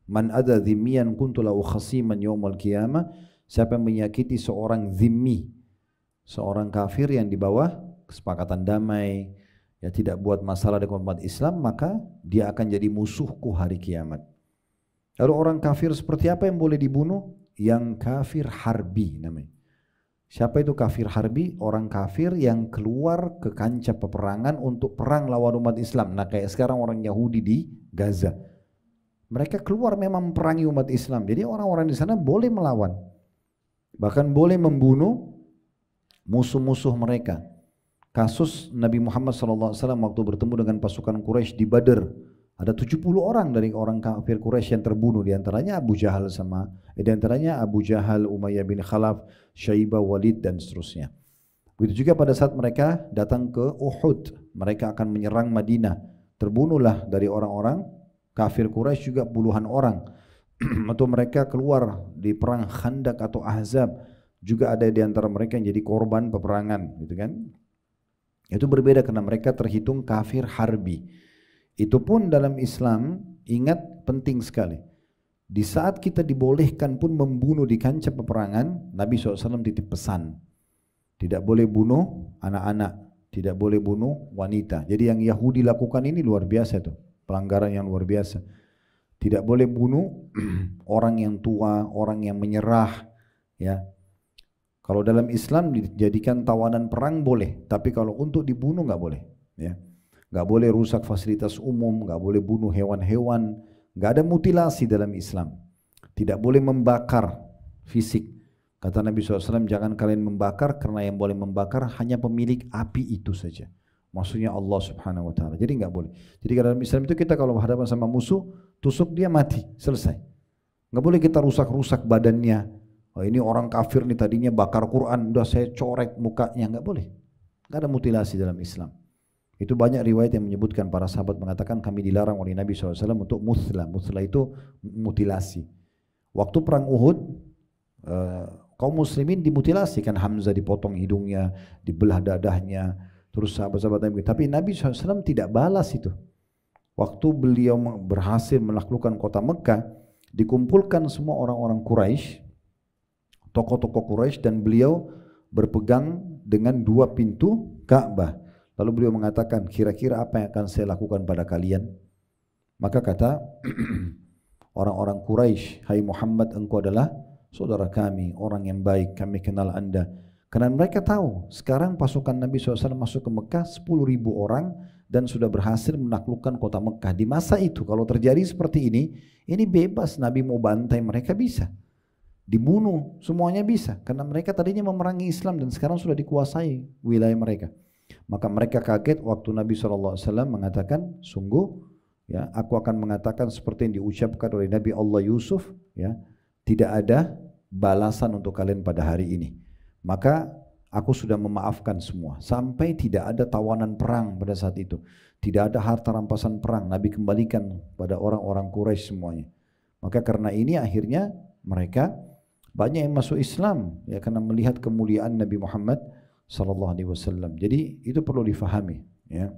man adza dhimmiyan kuntu lahu khasiman yaumal qiyamah, siapa yang menyakiti seorang zimmi, seorang kafir yang di bawah kesepakatan damai, ya tidak buat masalah dengan umat Islam, maka dia akan jadi musuhku hari kiamat. Lalu orang kafir seperti apa yang boleh dibunuh? Yang kafir harbi namanya. Siapa itu kafir harbi? Orang kafir yang keluar ke kancah peperangan untuk perang lawan umat Islam. Nah kayak sekarang orang Yahudi di Gaza. Mereka keluar memang memperangi umat Islam. Jadi orang-orang di sana boleh melawan. Bahkan boleh membunuh musuh-musuh mereka. Kasus Nabi Muhammad SAW waktu bertemu dengan pasukan Quraisy di Badr. Ada 70 orang dari orang kafir Quraisy yang terbunuh, di antaranya Abu Jahal Umayyah bin Khalaf, Syaibah, Walid dan seterusnya. Begitu juga pada saat mereka datang ke Uhud, mereka akan menyerang Madinah. Terbunuhlah dari orang-orang kafir Quraisy juga puluhan orang. Atau mereka keluar di perang Khandaq atau Ahzab, juga ada di antara mereka yang jadi korban peperangan, gitu kan? Itu berbeda karena mereka terhitung kafir harbi. Itu pun dalam Islam, ingat penting sekali. Di saat kita dibolehkan pun membunuh di kancah peperangan, Nabi SAW titip pesan. Tidak boleh bunuh anak-anak, tidak boleh bunuh wanita. Jadi yang Yahudi lakukan ini luar biasa tuh, pelanggaran yang luar biasa. Tidak boleh bunuh orang yang tua, orang yang menyerah, ya. Kalau dalam Islam dijadikan tawanan perang boleh, tapi kalau untuk dibunuh nggak boleh, ya. Nggak boleh rusak fasilitas umum, nggak boleh bunuh hewan-hewan, nggak ada mutilasi dalam Islam. Tidak boleh membakar fisik. Kata Nabi SAW, jangan kalian membakar karena yang boleh membakar hanya pemilik api itu saja. Maksudnya Allah Subhanahu Wa Taala. Jadi nggak boleh. Jadi dalam Islam itu kita kalau berhadapan sama musuh, tusuk dia mati, selesai. Nggak boleh kita rusak-rusak badannya. Oh, ini orang kafir nih tadinya bakar Quran, udah saya corek mukanya, nggak boleh. Nggak ada mutilasi dalam Islam. Itu banyak riwayat yang menyebutkan para sahabat mengatakan kami dilarang oleh Nabi SAW untuk muthla. Muthla itu mutilasi. Waktu perang Uhud, kaum muslimin dimutilasi kan, Hamzah dipotong hidungnya, dibelah dadahnya, terus sahabat-sahabat Nabi. Tapi Nabi SAW tidak balas itu. Waktu beliau berhasil menaklukkan kota Mekah, dikumpulkan semua orang-orang Quraisy, tokoh-tokoh Quraisy, dan beliau berpegang dengan dua pintu Ka'bah. Lalu beliau mengatakan, kira-kira apa yang akan saya lakukan pada kalian? Maka kata orang-orang Quraisy, hai Muhammad, engkau adalah saudara kami, orang yang baik, kami kenal anda. Karena mereka tahu sekarang pasukan Nabi SAW masuk ke Mekah 10.000 orang dan sudah berhasil menaklukkan kota Mekah. Di masa itu kalau terjadi seperti ini bebas, Nabi mau bantai mereka bisa, dibunuh semuanya bisa, karena mereka tadinya memerangi Islam dan sekarang sudah dikuasai wilayah mereka. Maka mereka kaget waktu Nabi SAW mengatakan, sungguh ya, aku akan mengatakan seperti yang diucapkan oleh Nabi Allah Yusuf, ya, tidak ada balasan untuk kalian pada hari ini. Maka aku sudah memaafkan semua, sampai tidak ada tawanan perang pada saat itu, tidak ada harta rampasan perang, Nabi kembalikan pada orang-orang Quraisy semuanya. Maka karena ini akhirnya mereka banyak yang masuk Islam, ya, karena melihat kemuliaan Nabi Muhammad SAW. Jadi itu perlu difahami, ya.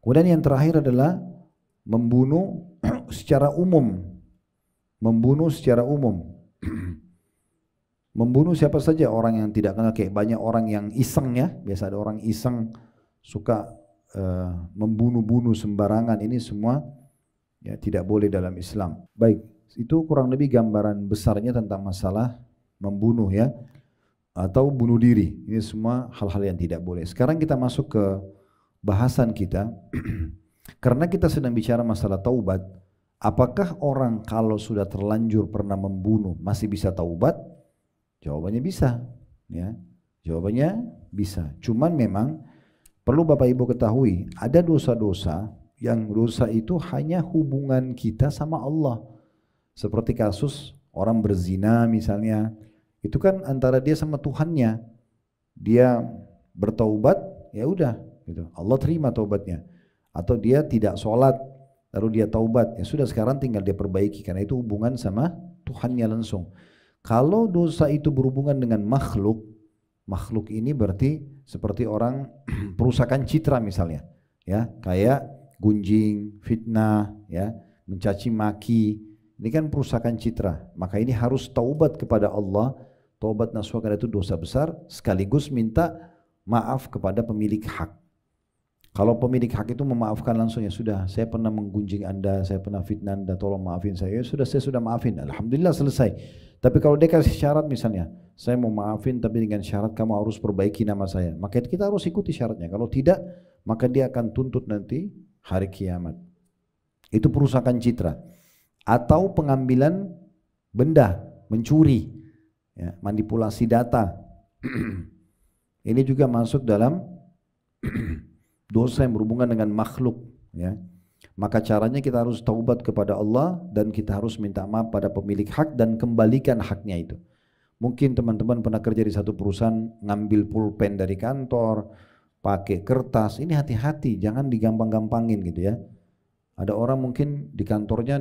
Kemudian yang terakhir adalah membunuh secara umum. Membunuh secara umum. Membunuh siapa saja, orang yang tidak kenal, kayak banyak orang yang iseng, ya. Biasa ada orang iseng suka membunuh-bunuh sembarangan. Ini semua ya tidak boleh dalam Islam. Baik, itu kurang lebih gambaran besarnya tentang masalah membunuh, ya, atau bunuh diri. Ini semua hal-hal yang tidak boleh. Sekarang kita masuk ke bahasan kita. Karena kita sedang bicara masalah taubat, apakah orang kalau sudah terlanjur pernah membunuh masih bisa taubat? Jawabannya bisa, ya. Jawabannya bisa. Cuman memang perlu Bapak Ibu ketahui, ada dosa-dosa yang dosa itu hanya hubungan kita sama Allah. Seperti kasus orang berzina misalnya, itu kan antara dia sama Tuhannya. Dia bertaubat, ya udah, gitu. Allah terima taubatnya. Atau dia tidak sholat, lalu dia taubat, ya sudah, sekarang tinggal dia perbaiki, karena itu hubungan sama Tuhannya langsung. Kalau dosa itu berhubungan dengan makhluk, makhluk ini berarti seperti orang perusakan citra misalnya, ya, kayak gunjing, fitnah, ya, mencaci maki, ini kan perusakan citra. Maka ini harus taubat kepada Allah, taubat nasuha, karena itu dosa besar, sekaligus minta maaf kepada pemilik hak. Kalau pemilik hak itu memaafkan langsung, ya sudah, saya pernah menggunjing Anda, saya pernah fitnah Anda, tolong maafin saya. Ya sudah, saya sudah maafin, alhamdulillah, selesai. Tapi kalau dia kasih syarat misalnya, saya mau maafin tapi dengan syarat kamu harus perbaiki nama saya, maka kita harus ikuti syaratnya. Kalau tidak, maka dia akan tuntut nanti hari kiamat. Itu perusakan citra. Atau pengambilan benda, mencuri, ya, manipulasi data. Ini juga masuk dalam dosa yang berhubungan dengan makhluk, ya. Maka caranya kita harus taubat kepada Allah dan kita harus minta maaf pada pemilik hak dan kembalikan haknya itu. Mungkin teman-teman pernah kerja di satu perusahaan, ngambil pulpen dari kantor, pakai kertas. Ini hati-hati, jangan digampang-gampangin gitu, ya. Ada orang mungkin di kantornya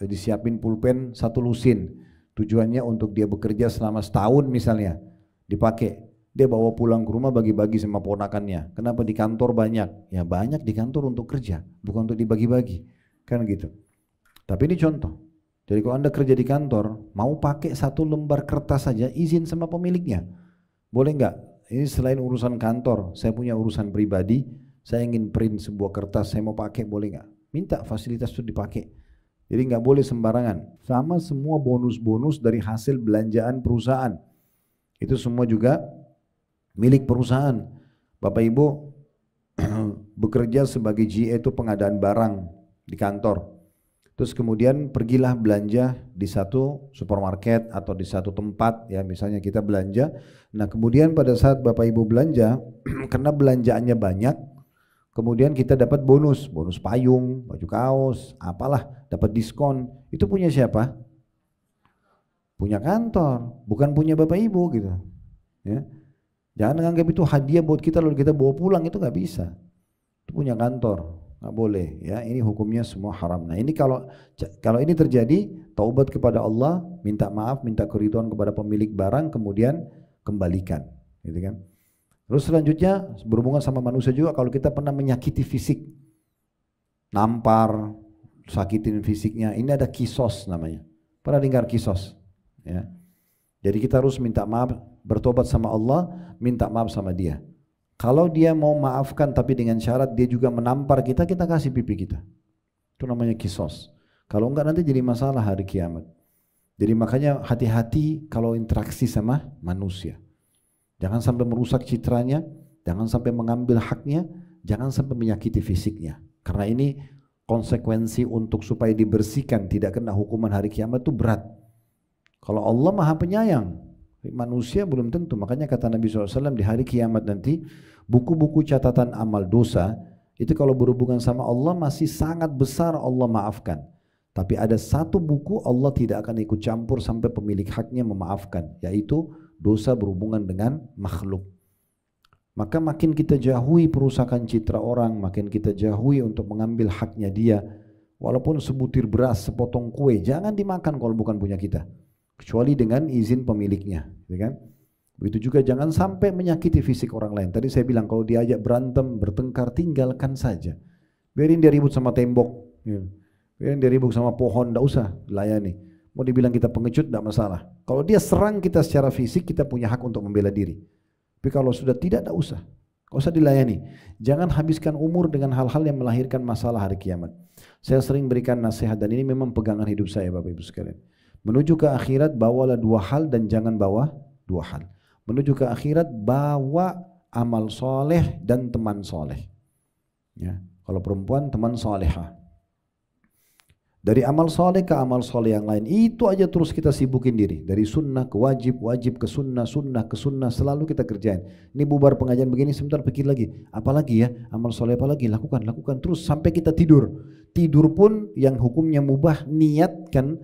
disiapin pulpen 1 lusin, tujuannya untuk dia bekerja selama setahun misalnya, dipakai. Dia bawa pulang ke rumah bagi-bagi sama ponakannya. Kenapa di kantor banyak? Ya banyak di kantor untuk kerja, bukan untuk dibagi-bagi, kan gitu. Tapi ini contoh. Jadi kalau Anda kerja di kantor, mau pakai 1 lembar kertas saja, izin sama pemiliknya. Boleh nggak? Ini selain urusan kantor, saya punya urusan pribadi, saya ingin print sebuah kertas, saya mau pakai, boleh nggak? Minta fasilitas itu dipakai. Jadi nggak boleh sembarangan. Sama semua bonus-bonus dari hasil belanjaan perusahaan, itu semua juga milik perusahaan. Bapak Ibu bekerja sebagai GA, itu pengadaan barang di kantor. Terus kemudian pergilah belanja di satu supermarket atau di satu tempat, ya, misalnya kita belanja. Nah kemudian pada saat Bapak Ibu belanja, karena belanjaannya banyak, kemudian kita dapat bonus payung, baju kaos, apalah, dapat diskon. Itu punya siapa? Punya kantor, bukan punya Bapak Ibu gitu, ya. Jangan anggap itu hadiah buat kita lalu kita bawa pulang, itu nggak bisa. Itu punya kantor, nggak boleh ya, ini hukumnya semua haram. Nah ini kalau ini terjadi, taubat kepada Allah, minta maaf, minta keridhaan kepada pemilik barang, kemudian kembalikan, gitu kan. Terus selanjutnya berhubungan sama manusia juga, kalau kita pernah menyakiti fisik, nampar, sakitin fisiknya, ini ada kisos namanya. Pernah dengar kisos? Ya. Jadi kita harus minta maaf, bertobat sama Allah, minta maaf sama dia. Kalau dia mau maafkan tapi dengan syarat dia juga menampar kita, kita kasih pipi kita. Itu namanya kisos. Kalau enggak nanti jadi masalah hari kiamat. Jadi makanya hati-hati kalau interaksi sama manusia. Jangan sampai merusak citranya, jangan sampai mengambil haknya, jangan sampai menyakiti fisiknya. Karena ini konsekuensi untuk supaya dibersihkan, tidak kena hukuman hari kiamat itu berat. Kalau Allah Maha Penyayang, manusia belum tentu. Makanya kata Nabi SAW, di hari kiamat nanti buku-buku catatan amal dosa itu kalau berhubungan sama Allah masih sangat besar Allah maafkan. Tapi ada satu buku Allah tidak akan ikut campur sampai pemilik haknya memaafkan, yaitu dosa berhubungan dengan makhluk. Maka makin kita jauhi perusakan citra orang, makin kita jauhi untuk mengambil haknya dia. Walaupun sebutir beras, sepotong kue, jangan dimakan kalau bukan punya kita, kecuali dengan izin pemiliknya, ya kan? Begitu juga jangan sampai menyakiti fisik orang lain. Tadi saya bilang kalau diajak berantem, bertengkar, tinggalkan saja. Biarin dia ribut sama tembok, ya. Biarin dia ribut sama pohon, tidak usah layani. Mau dibilang kita pengecut, tidak masalah. Kalau dia serang kita secara fisik, kita punya hak untuk membela diri. Tapi kalau sudah tidak usah. Tidak usah dilayani. Jangan habiskan umur dengan hal-hal yang melahirkan masalah hari kiamat. Saya sering berikan nasihat dan ini memang pegangan hidup saya, Bapak Ibu sekalian. Menuju ke akhirat bawalah dua hal dan jangan bawa dua hal. Menuju ke akhirat bawa amal soleh dan teman soleh. Ya, kalau perempuan teman solehah. Dari amal soleh ke amal soleh yang lain, itu aja terus kita sibukin diri. Dari sunnah ke wajib, wajib ke sunnah, sunnah ke sunnah, selalu kita kerjain. Ini bubar pengajian begini, sebentar pikir lagi, apalagi ya, amal soleh apalagi, lakukan, lakukan terus sampai kita tidur. Tidur pun yang hukumnya mubah, niatkan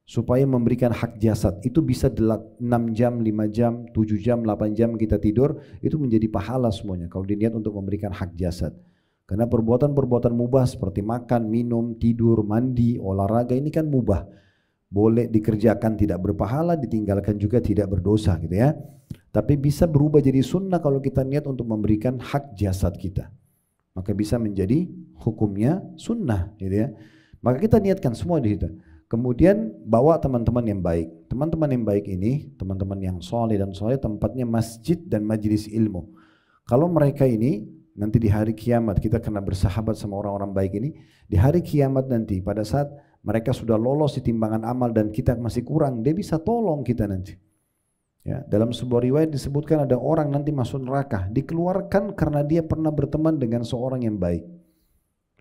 supaya memberikan hak jasad. Itu bisa 6 jam, 5 jam, 7 jam, 8 jam kita tidur, itu menjadi pahala semuanya kalau diniat untuk memberikan hak jasad. Karena perbuatan-perbuatan mubah seperti makan, minum, tidur, mandi, olahraga ini kan mubah. Boleh dikerjakan tidak berpahala, ditinggalkan juga tidak berdosa gitu ya. Tapi bisa berubah jadi sunnah kalau kita niat untuk memberikan hak jasad kita. Maka bisa menjadi hukumnya sunnah gitu ya. Maka kita niatkan semua di situ. Kemudian bawa teman-teman yang baik. Teman-teman yang baik ini, teman-teman yang soleh dan soleh, tempatnya masjid dan majelis ilmu. Kalau mereka ini nanti di hari kiamat kita kena bersahabat sama orang-orang baik ini. Di hari kiamat nanti pada saat mereka sudah lolos di timbangan amal dan kita masih kurang, dia bisa tolong kita nanti. Ya, dalam sebuah riwayat disebutkan ada orang nanti masuk neraka, dikeluarkan karena dia pernah berteman dengan seorang yang baik.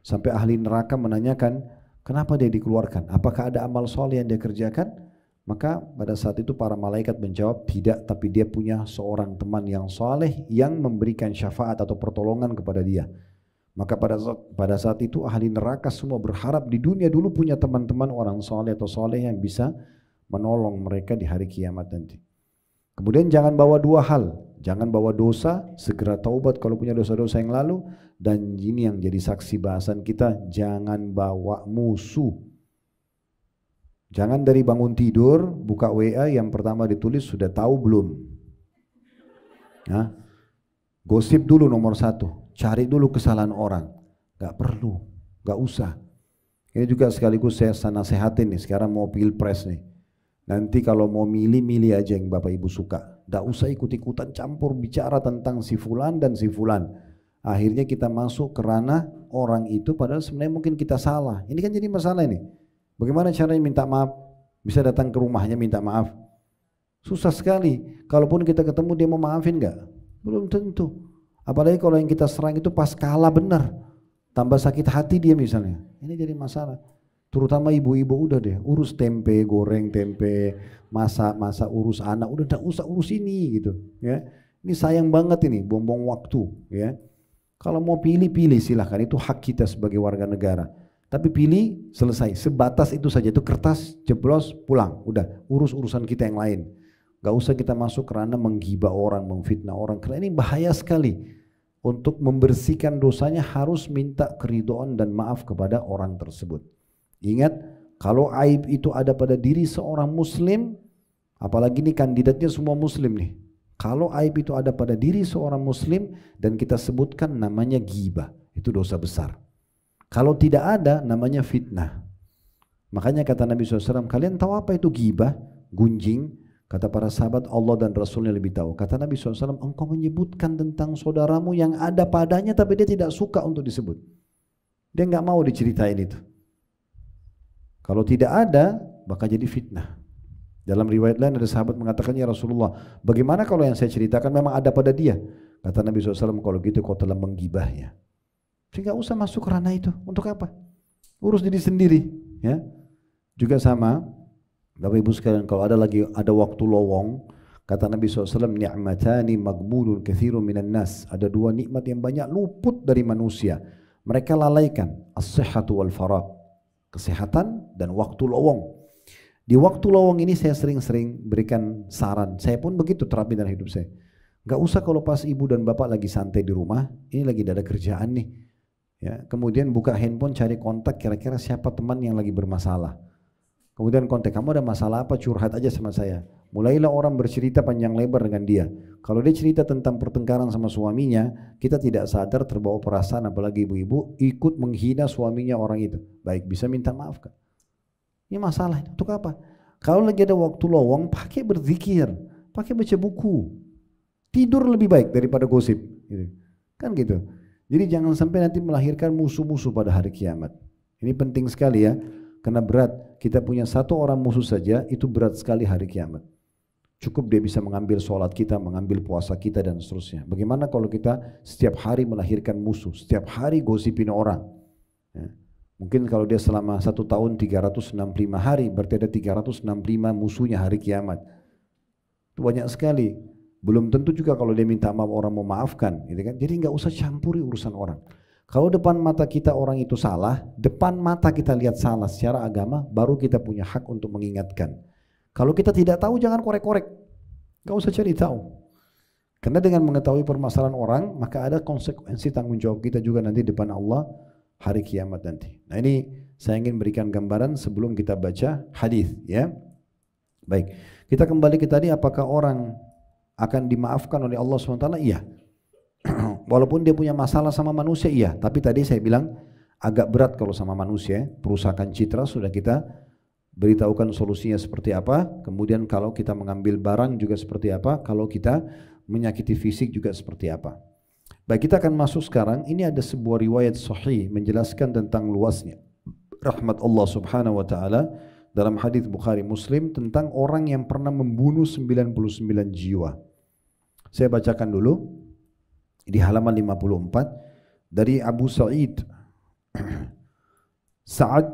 Sampai ahli neraka menanyakan, kenapa dia dikeluarkan? Apakah ada amal soleh yang dia kerjakan? Maka pada saat itu para malaikat menjawab tidak, tapi dia punya seorang teman yang saleh yang memberikan syafaat atau pertolongan kepada dia. Maka pada saat itu ahli neraka semua berharap di dunia dulu punya teman-teman orang saleh atau saleh yang bisa menolong mereka di hari kiamat nanti. Kemudian jangan bawa dua hal, jangan bawa dosa, segera taubat kalau punya dosa-dosa yang lalu, dan ini yang jadi saksi bahasan kita, jangan bawa musuh. Jangan dari bangun tidur, buka WA yang pertama ditulis sudah tahu belum? Ya. Gosip dulu nomor 1, cari dulu kesalahan orang. Gak perlu, gak usah. Ini juga sekaligus saya nasehatin nih, sekarang mau pilpres nih. Nanti kalau mau milih aja yang Bapak Ibu suka. Gak usah ikut-ikutan campur bicara tentang si fulan dan si fulan. Akhirnya kita masuk ke ranah orang itu padahal sebenarnya mungkin kita salah. Ini kan jadi masalah ini. Bagaimana caranya minta maaf? Bisa datang ke rumahnya minta maaf? Susah sekali. Kalaupun kita ketemu dia mau maafin gak? Belum tentu. Apalagi kalau yang kita serang itu pas kalah benar. Tambah sakit hati dia misalnya. Ini jadi masalah. Terutama ibu-ibu udah deh, urus tempe, goreng tempe, masak urus anak, udah gak usah urus ini gitu. Ya, ini sayang banget ini, buang-buang waktu. Ya, kalau mau pilih silahkan, itu hak kita sebagai warga negara. Tapi pilih selesai, sebatas itu saja, itu kertas jeblos pulang, udah urus urusan kita yang lain. Gak usah kita masuk karena menggibah orang, memfitnah orang, karena ini bahaya sekali. untuk membersihkan dosanya harus minta keridhaan dan maaf kepada orang tersebut. Ingat, kalau aib itu ada pada diri seorang muslim, apalagi ini kandidatnya semua muslim nih. Kalau aib itu ada pada diri seorang muslim dan kita sebutkan namanya ghibah, itu dosa besar. Kalau tidak ada namanya fitnah. Makanya kata Nabi SAW, kalian tahu apa itu ghibah? Gunjing. Kata para sahabat, Allah dan Rasulnya lebih tahu. Kata Nabi SAW, engkau menyebutkan tentang saudaramu yang ada padanya tapi dia tidak suka untuk disebut. Dia nggak mau diceritain itu. Kalau tidak ada, maka jadi fitnah. Dalam riwayat lain ada sahabat mengatakan, ya Rasulullah, bagaimana kalau yang saya ceritakan memang ada pada dia? Kata Nabi SAW, kalau gitu kau telah menggibahnya. Jadi nggak usah masuk ranah itu. Untuk apa? Urus diri sendiri. Ya. Juga sama, Bapak Ibu sekalian, kalau ada waktu lowong, kata Nabi SAW, ni'matani maghbulun katsirun minan nas. Ada dua nikmat yang banyak luput dari manusia. Mereka lalaikan, as-sihhatu wal faragh. Kesehatan dan waktu lowong. Di waktu lowong ini saya sering-sering berikan saran. Saya pun begitu terapin dalam hidup saya. Gak usah kalau pas ibu dan bapak lagi santai di rumah, ini lagi ada kerjaan nih. Ya, kemudian buka handphone cari kontak kira-kira siapa teman yang lagi bermasalah. Kemudian kontak, kamu ada masalah apa, curhat aja sama saya. Mulailah orang bercerita panjang lebar dengan dia. Kalau dia cerita tentang pertengkaran sama suaminya, kita tidak sadar terbawa perasaan, apalagi ibu-ibu ikut menghina suaminya orang itu. Baik, bisa minta maaf kan? Ini masalah, untuk apa? Kalau lagi ada waktu lowong, pakai berzikir, pakai baca buku. Tidur lebih baik daripada gosip. Gitu. Kan gitu. Jadi jangan sampai nanti melahirkan musuh-musuh pada hari kiamat. Ini penting sekali ya. Karena berat, kita punya satu orang musuh saja, itu berat sekali hari kiamat. Cukup dia bisa mengambil sholat kita, mengambil puasa kita dan seterusnya. Bagaimana kalau kita setiap hari melahirkan musuh, setiap hari gosipin orang. Ya. Mungkin kalau dia selama 1 tahun 365 hari, berarti ada 365 musuhnya hari kiamat. Itu banyak sekali. Belum tentu juga kalau dia minta maaf orang mau maafkan. Gitu kan? Jadi nggak usah campuri urusan orang. Kalau depan mata kita orang itu salah, depan mata kita lihat salah secara agama, baru kita punya hak untuk mengingatkan. Kalau kita tidak tahu, jangan korek-korek. Gak usah cari tahu. Karena dengan mengetahui permasalahan orang, maka ada konsekuensi tanggung jawab kita juga nanti depan Allah hari kiamat nanti. Nah ini saya ingin berikan gambaran sebelum kita baca hadis, ya. Baik, kita kembali ke tadi, apakah orang akan dimaafkan oleh Allah SWT? Iya. Walaupun dia punya masalah sama manusia, iya. Tapi tadi saya bilang agak berat kalau sama manusia. Perusakan citra sudah kita beritahukan solusinya seperti apa. Kemudian kalau kita mengambil barang juga seperti apa. Kalau kita menyakiti fisik juga seperti apa. Baik, kita akan masuk sekarang. Ini ada sebuah riwayat sahih menjelaskan tentang luasnya rahmat Allah Subhanahu wa taala dalam hadis Bukhari Muslim tentang orang yang pernah membunuh 99 jiwa. Saya bacakan dulu. Di halaman 54 dari Abu Sa'id Sa'ad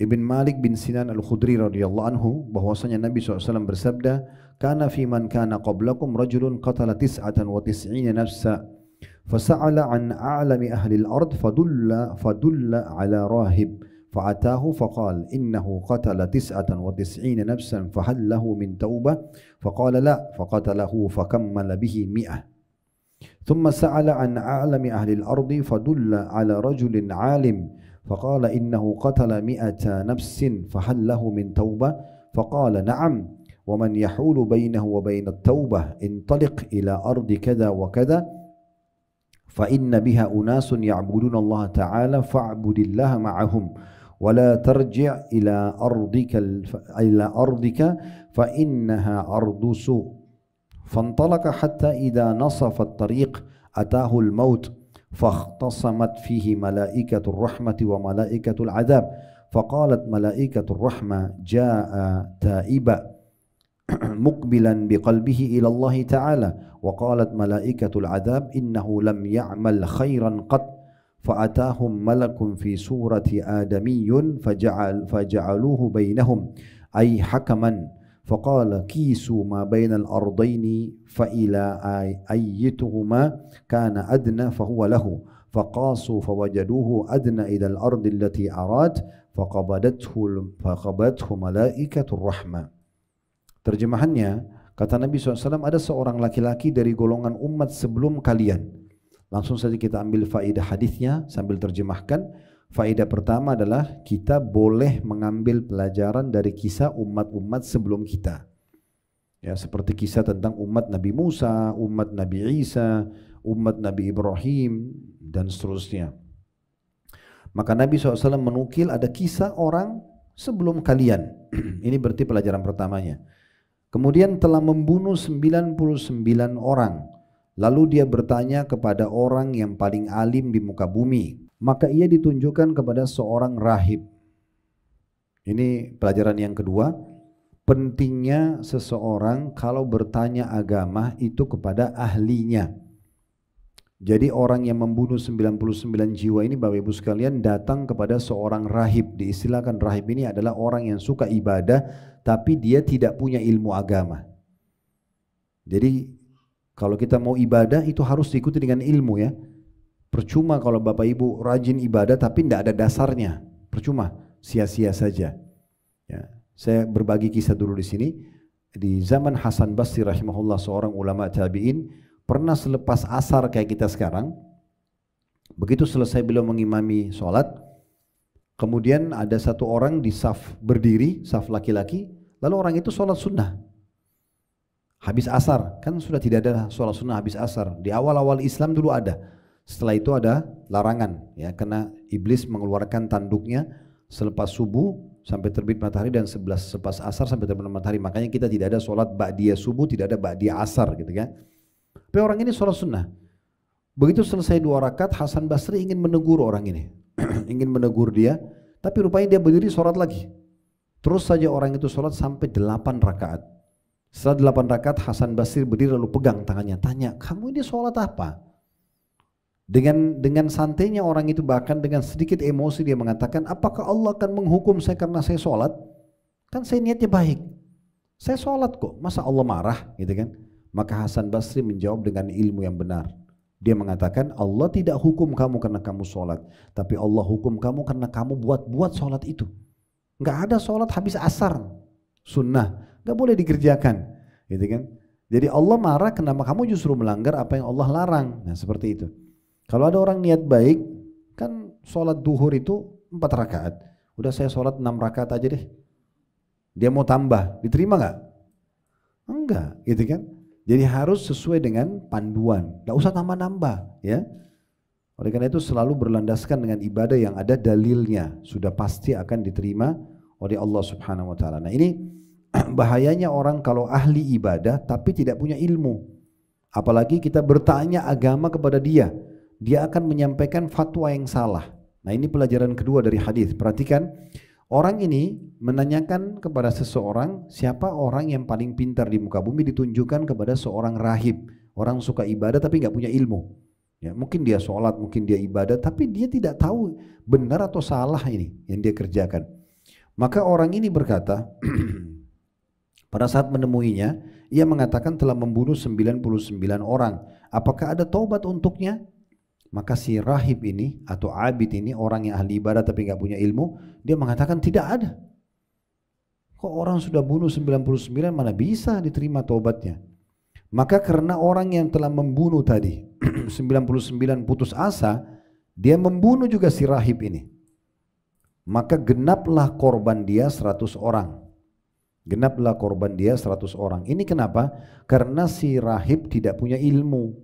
ibn Malik bin Sinan al-Khudri radhiyallahu anhu bahwasanya Nabi SAW bersabda, kana fi man kana qablakum rajulun qatala 99 nafsa fasa'ala an a'lami ahli al-ard fadulla ala rahib fa'atahu faqala innahu qatala 99 nafsan fahal lahu min taubah faqala la faqatalahu fakammala bihi 100. ثم سأل عن أعلم أهل الأرض فدل على رجل عالم فقال إنه قتل 100 نفس فهل له من توبة فقال نعم ومن يحول بينه وبين التوبة انطلق إلى أرض كذا وكذا فإن بها أناس يعبدون الله تعالى فاعبد الله معهم ولا ترجع إلى أرضك فإنها أرض سوء فانطلق حتى إذا نصف الطريق أتاه الموت فاختصمت فيه ملائكة الرحمة وملائكة العذاب فقالت ملائكة الرحمة جاء تائبا مقبلا بقلبه إلى الله تعالى وقالت ملائكة العذاب إنه لم يعمل خيرا قط فأتاهم ملك في سورة آدمي فجعلوه بينهم أي حكما فقال كيسوا ما بين الأرضين فإلى أيتهما كان أدنى فهو له فقاسوا فوجدوه أدنى إلى الأرض التي أراد فقبضته ملائكة الرحمة. Terjemahannya, kata Nabi SAW, ada seorang laki-laki dari golongan umat sebelum kalian. Langsung saja kita ambil faedah hadisnya sambil terjemahkan. Faedah pertama adalah kita boleh mengambil pelajaran dari kisah umat-umat sebelum kita. Ya, seperti kisah tentang umat Nabi Musa, umat Nabi Isa, umat Nabi Ibrahim, dan seterusnya. Maka Nabi SAW menukil ada kisah orang sebelum kalian. Ini berarti pelajaran pertamanya. Kemudian telah membunuh 99 orang. Lalu dia bertanya kepada orang yang paling alim di muka bumi. Maka ia ditunjukkan kepada seorang rahib. Ini pelajaran yang kedua. Pentingnya seseorang kalau bertanya agama itu kepada ahlinya. Jadi orang yang membunuh 99 jiwa ini Bapak Ibu sekalian datang kepada seorang rahib. Diistilahkan rahib ini adalah orang yang suka ibadah tapi dia tidak punya ilmu agama. Jadi kalau kita mau ibadah itu harus diikuti dengan ilmu ya. Percuma kalau Bapak Ibu rajin ibadah tapi tidak ada dasarnya. Percuma, sia-sia saja. Ya. Saya berbagi kisah dulu di sini. Di zaman Hasan Basri rahimahullah, seorang ulama tabi'in, pernah selepas asar kayak kita sekarang, begitu selesai beliau mengimami sholat, kemudian ada satu orang di saf berdiri, saf laki-laki, lalu orang itu sholat sunnah. Habis asar, kan sudah tidak ada sholat sunnah habis asar. Di awal-awal Islam dulu ada. Setelah itu ada larangan, ya, karena iblis mengeluarkan tanduknya selepas subuh sampai terbit matahari dan selepas asar sampai terbit matahari. Makanya kita tidak ada sholat ba'diyah subuh, tidak ada ba'diyah asar gitu kan. Tapi orang ini sholat sunnah. Begitu selesai 2 rakaat, Hasan Basri ingin menegur orang ini. Ingin menegur dia, tapi rupanya dia berdiri sholat lagi. Terus saja orang itu sholat sampai 8 rakaat. Setelah 8 rakaat, Hasan Basri berdiri lalu pegang tangannya. Tanya, kamu ini sholat apa? Dengan santainya orang itu, bahkan dengan sedikit emosi dia mengatakan, apakah Allah akan menghukum saya karena saya sholat? Kan saya niatnya baik. Saya sholat kok, masa Allah marah gitu kan? Maka Hasan Basri menjawab dengan ilmu yang benar. Dia mengatakan Allah tidak hukum kamu karena kamu sholat, tapi Allah hukum kamu karena kamu buat sholat itu. Nggak ada sholat habis asar, sunnah, nggak boleh dikerjakan, gitu kan? Jadi Allah marah kenapa kamu justru melanggar apa yang Allah larang. Nah seperti itu. Kalau ada orang niat baik, kan sholat duhur itu 4 rakaat. Udah saya sholat 6 rakaat aja deh. Dia mau tambah, diterima nggak? Enggak, gitu kan? Jadi harus sesuai dengan panduan, nggak usah tambah-nambah, ya. Oleh karena itu selalu berlandaskan dengan ibadah yang ada dalilnya, sudah pasti akan diterima oleh Allah Subhanahu Wa Taala. Nah ini bahayanya orang kalau ahli ibadah tapi tidak punya ilmu, apalagi kita bertanya agama kepada dia. Dia akan menyampaikan fatwa yang salah. Nah ini pelajaran kedua dari hadis. Perhatikan, orang ini menanyakan kepada seseorang siapa orang yang paling pintar di muka bumi, ditunjukkan kepada seorang rahib. Orang suka ibadah tapi nggak punya ilmu. Ya, mungkin dia sholat, mungkin dia ibadah, tapi dia tidak tahu benar atau salah ini yang dia kerjakan. Maka orang ini berkata, pada saat menemuinya, ia mengatakan telah membunuh 99 orang. Apakah ada taubat untuknya? Maka si rahib ini atau abid ini, orang yang ahli ibadah tapi nggak punya ilmu, dia mengatakan tidak ada. Kok orang sudah bunuh 99 mana bisa diterima taubatnya? Maka karena orang yang telah membunuh tadi 99 putus asa, dia membunuh juga si rahib ini. Maka genaplah korban dia 100 orang. Genaplah korban dia 100 orang. Ini kenapa? Karena si rahib tidak punya ilmu.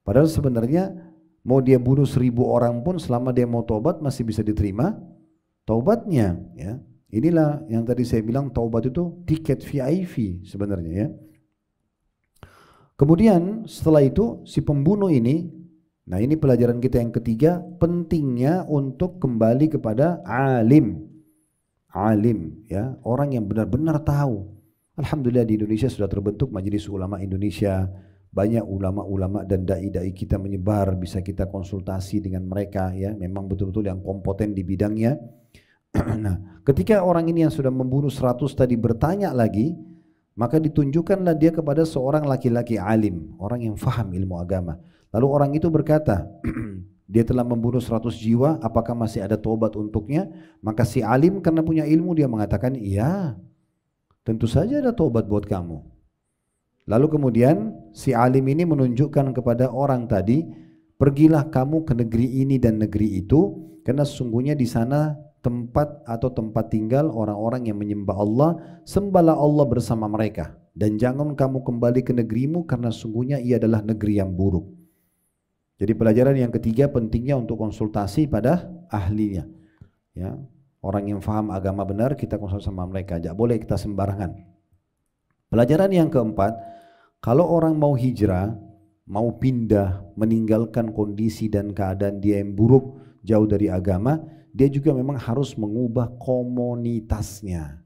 Padahal sebenarnya mau dia bunuh 1000 orang pun selama dia mau taubat masih bisa diterima taubatnya, ya. Inilah yang tadi saya bilang, taubat itu tiket VIP sebenarnya, ya. Kemudian setelah itu si pembunuh ini, nah ini pelajaran kita yang ketiga, pentingnya untuk kembali kepada alim, ya, orang yang benar-benar tahu. Alhamdulillah di Indonesia sudah terbentuk Majelis Ulama Indonesia. Banyak ulama-ulama dan dai-dai kita menyebar, bisa kita konsultasi dengan mereka, ya, memang betul-betul yang kompeten di bidangnya. Nah, ketika orang ini yang sudah membunuh 100 tadi bertanya lagi, maka ditunjukkanlah dia kepada seorang laki-laki alim, orang yang faham ilmu agama. Lalu orang itu berkata, dia telah membunuh 100 jiwa, apakah masih ada taubat untuknya? Maka si alim karena punya ilmu dia mengatakan, iya, tentu saja ada taubat buat kamu. Lalu kemudian si alim ini menunjukkan kepada orang tadi pergilah kamu ke negeri ini dan negeri itu, karena sesungguhnya di sana tempat atau tempat tinggal orang-orang yang menyembah Allah, sembahlah Allah bersama mereka. Dan jangan kamu kembali ke negerimu karena sesungguhnya ia adalah negeri yang buruk. Jadi pelajaran yang ketiga, pentingnya untuk konsultasi pada ahlinya. Ya, orang yang faham agama benar kita konsultasi sama mereka, tidak boleh kita sembarangan. Pelajaran yang keempat, kalau orang mau hijrah, mau pindah, meninggalkan kondisi dan keadaan dia yang buruk, jauh dari agama, dia juga memang harus mengubah komunitasnya.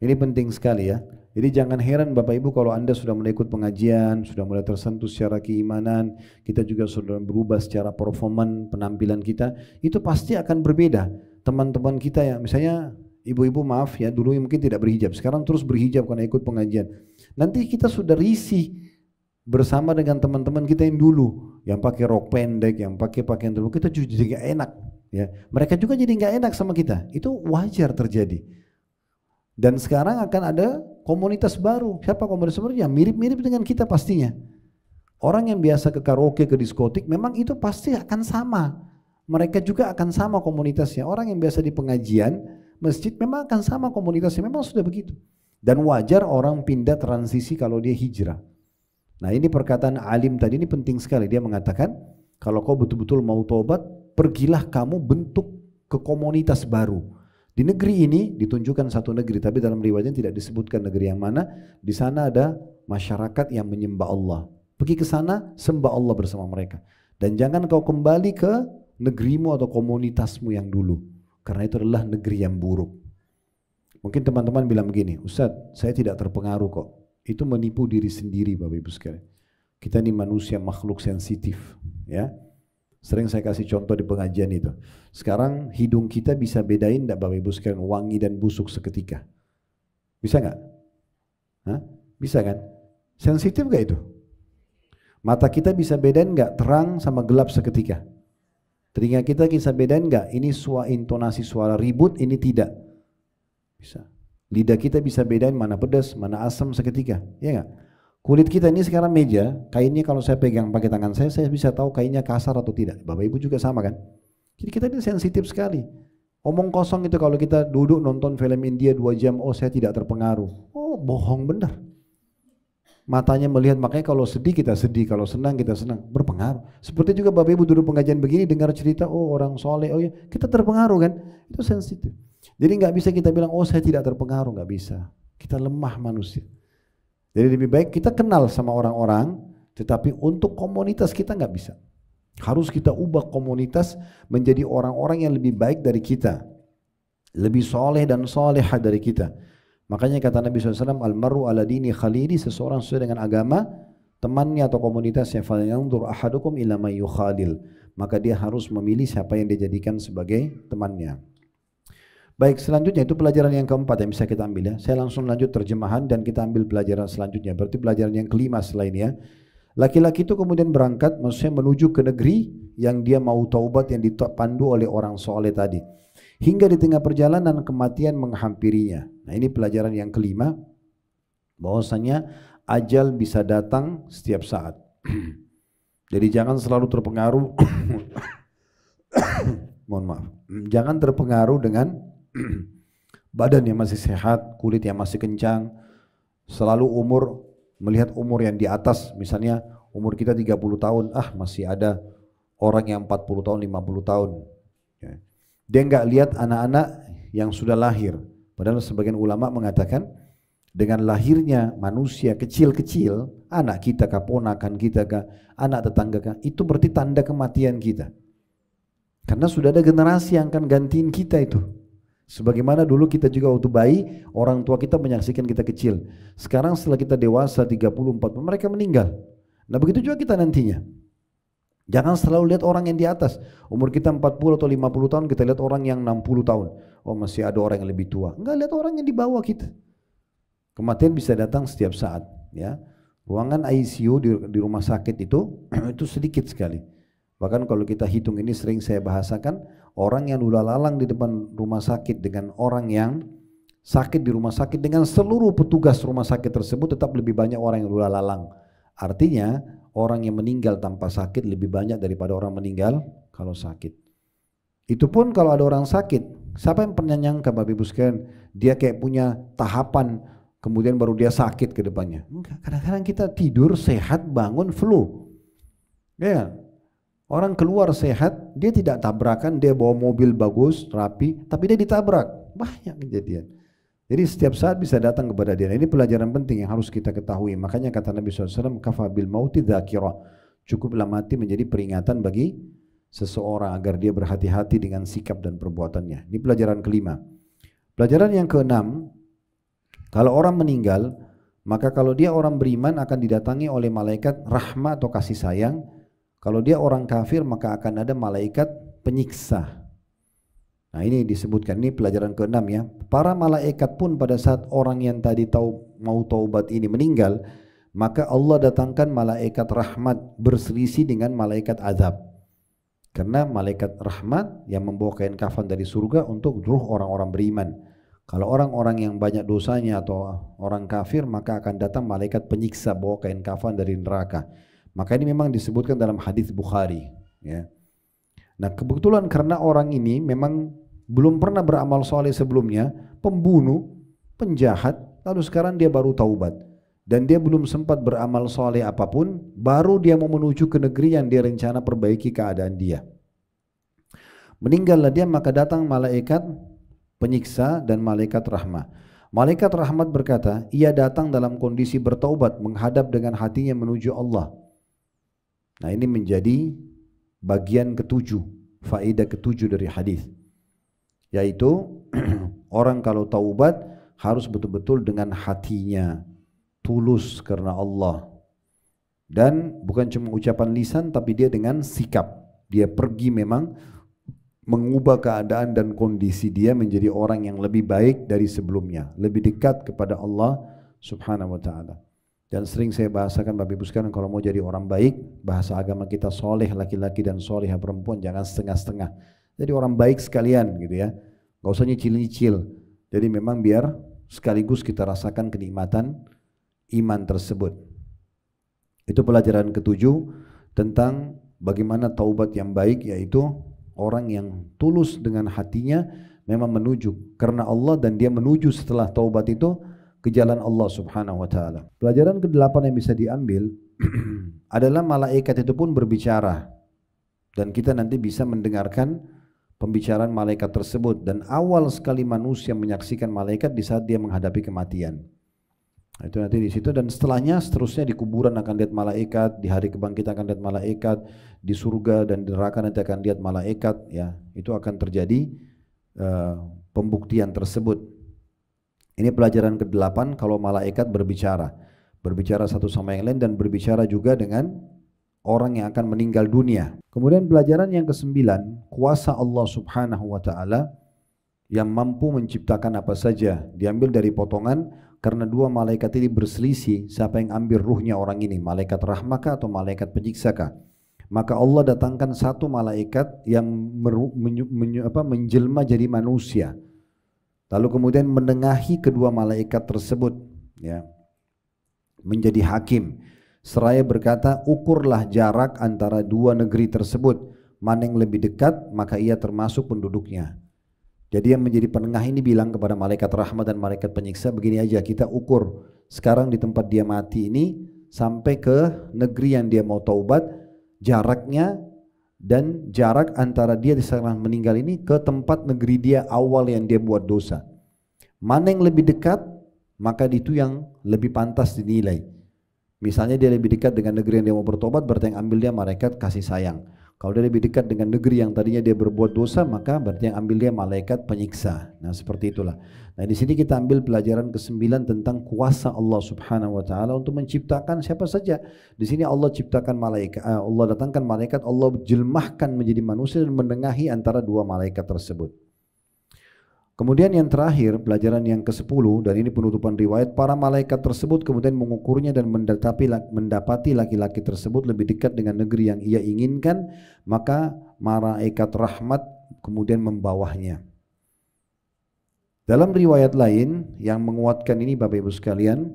Ini penting sekali ya. Jadi jangan heran Bapak Ibu kalau Anda sudah mulai ikut pengajian, sudah mulai tersentuh secara keimanan, kita juga sudah berubah secara performan penampilan kita, itu pasti akan berbeda. Teman-teman kita yang misalnya ibu-ibu maaf ya, dulu mungkin tidak berhijab, sekarang terus berhijab karena ikut pengajian. Nanti kita sudah risih bersama dengan teman-teman kita yang dulu, yang pakai rok pendek, yang pakai pakaian terbuka, kita juga jadi gak enak. Ya, mereka juga jadi gak enak sama kita. Itu wajar terjadi. Dan sekarang akan ada komunitas baru. Siapa komunitas baru? Ya mirip-mirip dengan kita pastinya. Orang yang biasa ke karaoke, ke diskotik, memang itu pasti akan sama. Mereka juga akan sama komunitasnya. Orang yang biasa di pengajian, masjid memang akan sama komunitasnya. Memang sudah begitu. Dan wajar orang pindah transisi kalau dia hijrah. Nah ini perkataan alim tadi ini penting sekali. Dia mengatakan, kalau kau betul-betul mau tobat, pergilah kamu bentuk ke komunitas baru. Di negeri ini ditunjukkan satu negeri, tapi dalam riwayatnya tidak disebutkan negeri yang mana. Di sana ada masyarakat yang menyembah Allah. Pergi ke sana, sembah Allah bersama mereka. Dan jangan kau kembali ke negerimu atau komunitasmu yang dulu, karena itu adalah negeri yang buruk. Mungkin teman-teman bilang begini, Ustaz, saya tidak terpengaruh kok. Itu menipu diri sendiri Bapak Ibu sekalian. Kita ini manusia makhluk sensitif, ya. Sering saya kasih contoh di pengajian itu. Sekarang hidung kita bisa bedain enggak Bapak Ibu sekalian wangi dan busuk seketika? Bisa enggak? Hah? Bisa kan? Sensitif enggak itu? Mata kita bisa bedain enggak terang sama gelap seketika? Telinga kita bisa bedain enggak ini intonasi suara ribut, ini tidak? Bisa. Lidah kita bisa bedain mana pedas, mana asam seketika, ya enggak? Kulit kita ini sekarang meja, kainnya kalau saya pegang pakai tangan saya bisa tahu kainnya kasar atau tidak. Bapak Ibu juga sama kan? Jadi kita ini sensitif sekali. Omong kosong itu kalau kita duduk nonton film India 2 jam, oh saya tidak terpengaruh. Oh bohong benar. Matanya melihat, makanya kalau sedih kita sedih, kalau senang kita senang, berpengaruh. Seperti juga Bapak Ibu duduk pengajian begini, dengar cerita, oh orang soleh, oh ya, kita terpengaruh kan? Itu sensitif. Jadi nggak bisa kita bilang, oh saya tidak terpengaruh, nggak bisa. Kita lemah manusia. Jadi lebih baik kita kenal sama orang-orang, tetapi untuk komunitas kita nggak bisa. Harus kita ubah komunitas menjadi orang-orang yang lebih baik dari kita, lebih soleh dan solehah dari kita. Makanya kata Nabi SAW, Al-mar'u ala dini khalili, seseorang sesuai dengan agama temannya atau komunitasnya. Falyanzur ahadukum ila may yukhalil, maka dia harus memilih siapa yang dia jadikan sebagai temannya. Baik, selanjutnya itu pelajaran yang keempat yang bisa kita ambil ya. Saya langsung lanjut terjemahan dan kita ambil pelajaran selanjutnya. Berarti pelajaran yang kelima selain ya. Laki-laki itu kemudian berangkat, maksudnya menuju ke negeri yang dia mau taubat, yang dipandu oleh orang soleh tadi. Hingga di tengah perjalanan kematian menghampirinya. Nah ini pelajaran yang kelima, bahwasanya ajal bisa datang setiap saat. Jadi jangan selalu terpengaruh, mohon maaf, jangan terpengaruh dengan badan yang masih sehat, kulit yang masih kencang, selalu melihat umur yang di atas, misalnya umur kita 30 tahun, masih ada orang yang 40 tahun, 50 tahun. Dia enggak lihat anak-anak yang sudah lahir. Padahal sebagian ulama mengatakan dengan lahirnya manusia kecil-kecil, anak kita, keponakan kita, anak tetangga, itu berarti tanda kematian kita. Karena sudah ada generasi yang akan gantiin kita itu. Sebagaimana dulu kita juga waktu bayi, orang tua kita menyaksikan kita kecil. Sekarang setelah kita dewasa 30, 40, mereka meninggal. Nah begitu juga kita nantinya. Jangan selalu lihat orang yang di atas. Umur kita 40 atau 50 tahun, kita lihat orang yang 60 tahun. Oh masih ada orang yang lebih tua. Enggak, lihat orang yang di bawah kita. Kematian bisa datang setiap saat. Ya, ruangan ICU di rumah sakit itu sedikit sekali. Bahkan kalau kita hitung, ini sering saya bahasakan, orang yang lalang di depan rumah sakit dengan orang yang sakit di rumah sakit dengan seluruh petugas rumah sakit tersebut tetap lebih banyak orang yang lalang. Artinya orang yang meninggal tanpa sakit lebih banyak daripada orang meninggal kalau sakit. Itu pun kalau ada orang sakit, siapa yang pernah nyangka Bapak Ibu sekalian, dia kayak punya tahapan, kemudian baru dia sakit ke depannya. Enggak, kadang-kadang kita tidur sehat, bangun flu. Ya, orang keluar sehat, dia tidak tabrakan, dia bawa mobil bagus, rapi, tapi dia ditabrak. Banyak kejadian. Jadi setiap saat bisa datang kepada dia. Ini pelajaran penting yang harus kita ketahui. Makanya kata Nabi SAW, kafa bil mauti dzakira. Cukuplah mati menjadi peringatan bagi seseorang agar dia berhati-hati dengan sikap dan perbuatannya. Ini pelajaran kelima. Pelajaran yang keenam, kalau orang meninggal, maka kalau dia orang beriman akan didatangi oleh malaikat rahmat atau kasih sayang. Kalau dia orang kafir maka akan ada malaikat penyiksa. Nah ini disebutkan, ini pelajaran keenam ya. Para malaikat pun pada saat orang yang tadi mau taubat ini meninggal, maka Allah datangkan malaikat rahmat berselisih dengan malaikat azab. Karena malaikat rahmat yang membawa kain kafan dari surga untuk ruh orang-orang beriman. Kalau orang-orang yang banyak dosanya atau orang kafir, maka akan datang malaikat penyiksa bawa kain kafan dari neraka. Maka ini memang disebutkan dalam hadis Bukhari ya. Nah kebetulan karena orang ini memang belum pernah beramal soleh sebelumnya, pembunuh, penjahat, lalu sekarang dia baru taubat dan dia belum sempat beramal soleh apapun, baru dia mau menuju ke negeri yang dia rencana perbaiki keadaan dia. Meninggallah dia, maka datang malaikat penyiksa dan malaikat rahmat. Malaikat rahmat berkata, ia datang dalam kondisi bertaubat, menghadap dengan hatinya menuju Allah. Nah ini menjadi bagian ketujuh, faedah ketujuh dari hadis, yaitu orang kalau taubat harus betul-betul dengan hatinya, tulus karena Allah, dan bukan cuma ucapan lisan tapi dia dengan sikap, dia pergi memang mengubah keadaan dan kondisi dia menjadi orang yang lebih baik dari sebelumnya, lebih dekat kepada Allah Subhanahu wa ta'ala. Dan sering saya bahasakan Bapak Ibu sekalian, kalau mau jadi orang baik, bahasa agama kita soleh laki-laki dan soleh perempuan, jangan setengah-setengah. Jadi orang baik sekalian gitu ya, gak usah nyicil-nyicil. Jadi memang biar sekaligus kita rasakan kenikmatan iman tersebut. Itu pelajaran ketujuh tentang bagaimana taubat yang baik, yaitu orang yang tulus dengan hatinya memang menuju karena Allah, dan dia menuju setelah taubat itu ke jalan Allah Subhanahu wa ta'ala. Pelajaran ke-8 yang bisa diambil adalah malaikat itu pun berbicara, dan kita nanti bisa mendengarkan pembicaraan malaikat tersebut. Dan awal sekali manusia menyaksikan malaikat di saat dia menghadapi kematian. Itu nanti di situ, dan seterusnya di kuburan akan lihat malaikat, di hari kebangkitan akan lihat malaikat, di surga dan di neraka nanti akan lihat malaikat ya. Itu akan terjadi pembuktian tersebut. Ini pelajaran ke-8, kalau malaikat berbicara satu sama yang lain, dan berbicara juga dengan orang yang akan meninggal dunia. Kemudian pelajaran yang ke-9, kuasa Allah Subhanahu wa ta'ala yang mampu menciptakan apa saja, diambil dari potongan karena dua malaikat ini berselisih siapa yang ambil ruhnya orang ini, malaikat rahmaka atau malaikat penyiksakah. Maka Allah datangkan satu malaikat yang menjelma jadi manusia, lalu kemudian menengahi kedua malaikat tersebut ya, menjadi hakim, seraya berkata, ukurlah jarak antara dua negeri tersebut, mana yang lebih dekat maka ia termasuk penduduknya. Jadi yang menjadi penengah ini bilang kepada malaikat rahmat dan malaikat penyiksa, begini aja, kita ukur sekarang di tempat dia mati ini sampai ke negeri yang dia mau taubat, jaraknya dan jarak antara dia di saat meninggal ini ke tempat negeri dia awal yang dia buat dosa. Mana yang lebih dekat, maka itu yang lebih pantas dinilai. Misalnya dia lebih dekat dengan negeri yang dia mau bertobat, berarti yang ambil dia malaikat kasih sayang. Kalau dia lebih dekat dengan negeri yang tadinya dia berbuat dosa, maka berarti yang ambil dia malaikat penyiksa. Nah seperti itulah. Nah di sini kita ambil pelajaran ke-9 tentang kuasa Allah Subhanahu wa ta'ala untuk menciptakan siapa saja. Di sini Allah ciptakan malaikat, Allah datangkan malaikat, Allah jelmahkan menjadi manusia dan menengahi antara dua malaikat tersebut. Kemudian yang terakhir, pelajaran yang ke-10, dan ini penutupan riwayat, para malaikat tersebut kemudian mengukurnya dan mendapati laki-laki tersebut lebih dekat dengan negeri yang ia inginkan, maka malaikat rahmat kemudian membawanya. Dalam riwayat lain yang menguatkan ini Bapak Ibu sekalian,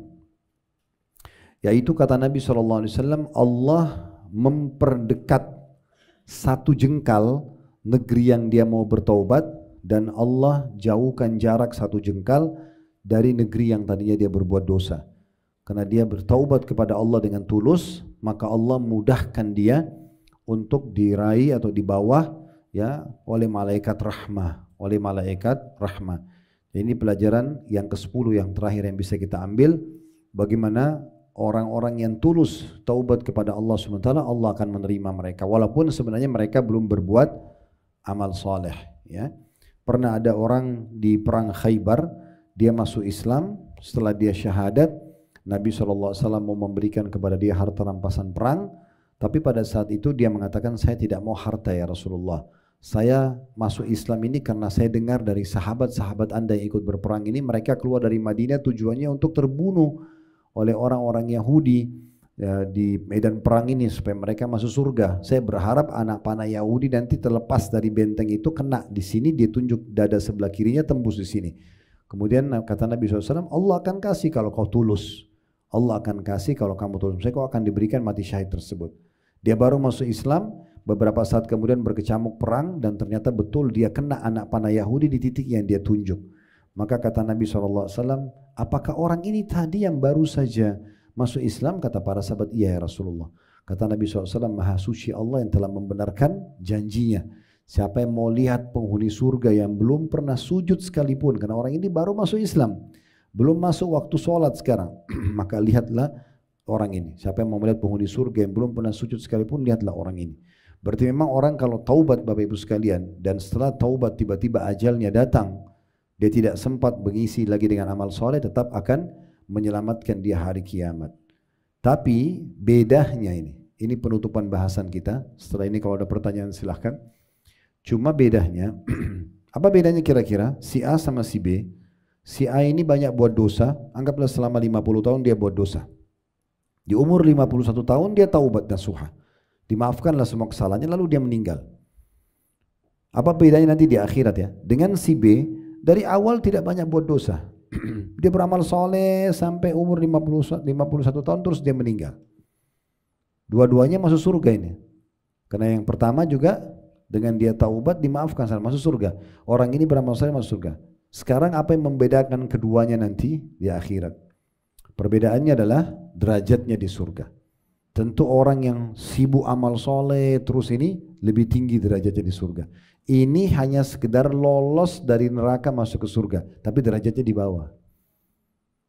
Yaitu kata Nabi SAW, Allah memperdekat satu jengkal negeri yang dia mau bertaubat, dan Allah jauhkan jarak satu jengkal dari negeri yang tadinya dia berbuat dosa. Karena dia bertaubat kepada Allah dengan tulus, maka Allah mudahkan dia untuk diraih atau di bawah ya oleh malaikat rahmah, oleh malaikat rahmah. Ini pelajaran yang ke-10 yang terakhir yang bisa kita ambil, bagaimana orang-orang yang tulus taubat kepada Allah SWT, Allah akan menerima mereka walaupun sebenarnya mereka belum berbuat amal soleh. Ya, pernah ada orang di perang Khaybar, dia masuk Islam, setelah dia syahadat, Nabi SAW mau memberikan kepada dia harta rampasan perang, tapi pada saat itu dia mengatakan, saya tidak mau harta ya Rasulullah. Saya masuk Islam ini karena saya dengar dari sahabat-sahabat Anda yang ikut berperang ini, mereka keluar dari Madinah tujuannya untuk terbunuh oleh orang-orang Yahudi ya, di medan perang ini supaya mereka masuk surga. Saya berharap anak panah Yahudi nanti terlepas dari benteng itu, kena di sini, dia tunjuk dada sebelah kirinya, tembus di sini. Kemudian kata Nabi SAW, Allah akan kasih kalau kau tulus. Allah akan kasih kalau kamu tulus. Kau akan diberikan mati syahid tersebut. Dia baru masuk Islam, beberapa saat kemudian berkecamuk perang, dan ternyata betul dia kena anak panah Yahudi di titik yang dia tunjuk. Maka kata Nabi SAW, apakah orang ini tadi yang baru saja masuk Islam? Kata para sahabat, iya ya Rasulullah. Kata Nabi SAW, maha suci Allah yang telah membenarkan janjinya. Siapa yang mau lihat penghuni surga yang belum pernah sujud sekalipun, karena orang ini baru masuk Islam, belum masuk waktu sholat sekarang, maka lihatlah orang ini. Siapa yang mau melihat penghuni surga yang belum pernah sujud sekalipun, lihatlah orang ini. Berarti memang orang kalau taubat Bapak Ibu sekalian, dan setelah taubat tiba-tiba ajalnya datang, dia tidak sempat mengisi lagi dengan amal soleh, tetap akan menyelamatkan dia hari kiamat. Tapi bedanya ini penutupan bahasan kita. Setelah ini kalau ada pertanyaan silahkan. Cuma bedanya, apa bedanya kira-kira si A sama si B? Si A ini banyak buat dosa, anggaplah selama 50 tahun dia buat dosa. Di umur 51 tahun dia taubat nasuha, dimaafkanlah semua kesalahannya, lalu dia meninggal. Apa bedanya nanti di akhirat ya? Dengan si B, dari awal tidak banyak buat dosa. Dia beramal soleh sampai umur 51 tahun, terus dia meninggal. Dua-duanya masuk surga ini. Karena yang pertama juga dengan dia taubat dimaafkan, masuk surga. Orang ini beramal soleh masuk surga. Sekarang apa yang membedakan keduanya nanti di akhirat? Perbedaannya adalah derajatnya di surga. Tentu orang yang sibuk amal soleh terus ini lebih tinggi derajatnya di surga. Ini hanya sekedar lolos dari neraka masuk ke surga, tapi derajatnya di bawah.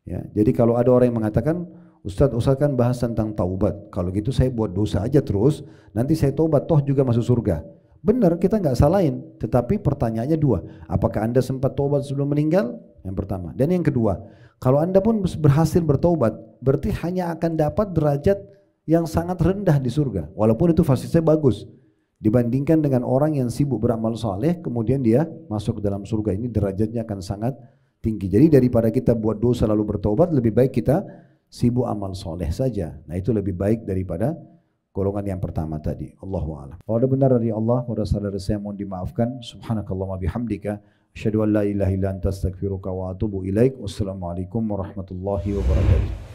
Ya, jadi kalau ada orang yang mengatakan, Ustaz kan bahas tentang taubat, kalau gitu saya buat dosa aja terus, nanti saya taubat toh juga masuk surga. Benar, kita nggak salahin, tetapi pertanyaannya dua, apakah Anda sempat taubat sebelum meninggal? Yang pertama. Dan yang kedua, kalau Anda pun berhasil bertaubat, berarti hanya akan dapat derajat yang sangat rendah di surga, walaupun itu fasilitasnya bagus, dibandingkan dengan orang yang sibuk beramal saleh kemudian dia masuk ke dalam surga, ini derajatnya akan sangat tinggi. Jadi daripada kita buat dosa lalu bertobat, lebih baik kita sibuk amal saleh saja. Nah itu lebih baik daripada golongan yang pertama tadi. Allahu a'lam. Kalau ada benar dari Allah, kalau ada salah dari saya mohon dimaafkan. Subhanakallahumma bihamdika, asyhadu an la ilaha illa anta astaghfiruka wa atubu ilaik. Wassalamualaikum warahmatullahi wabarakatuh.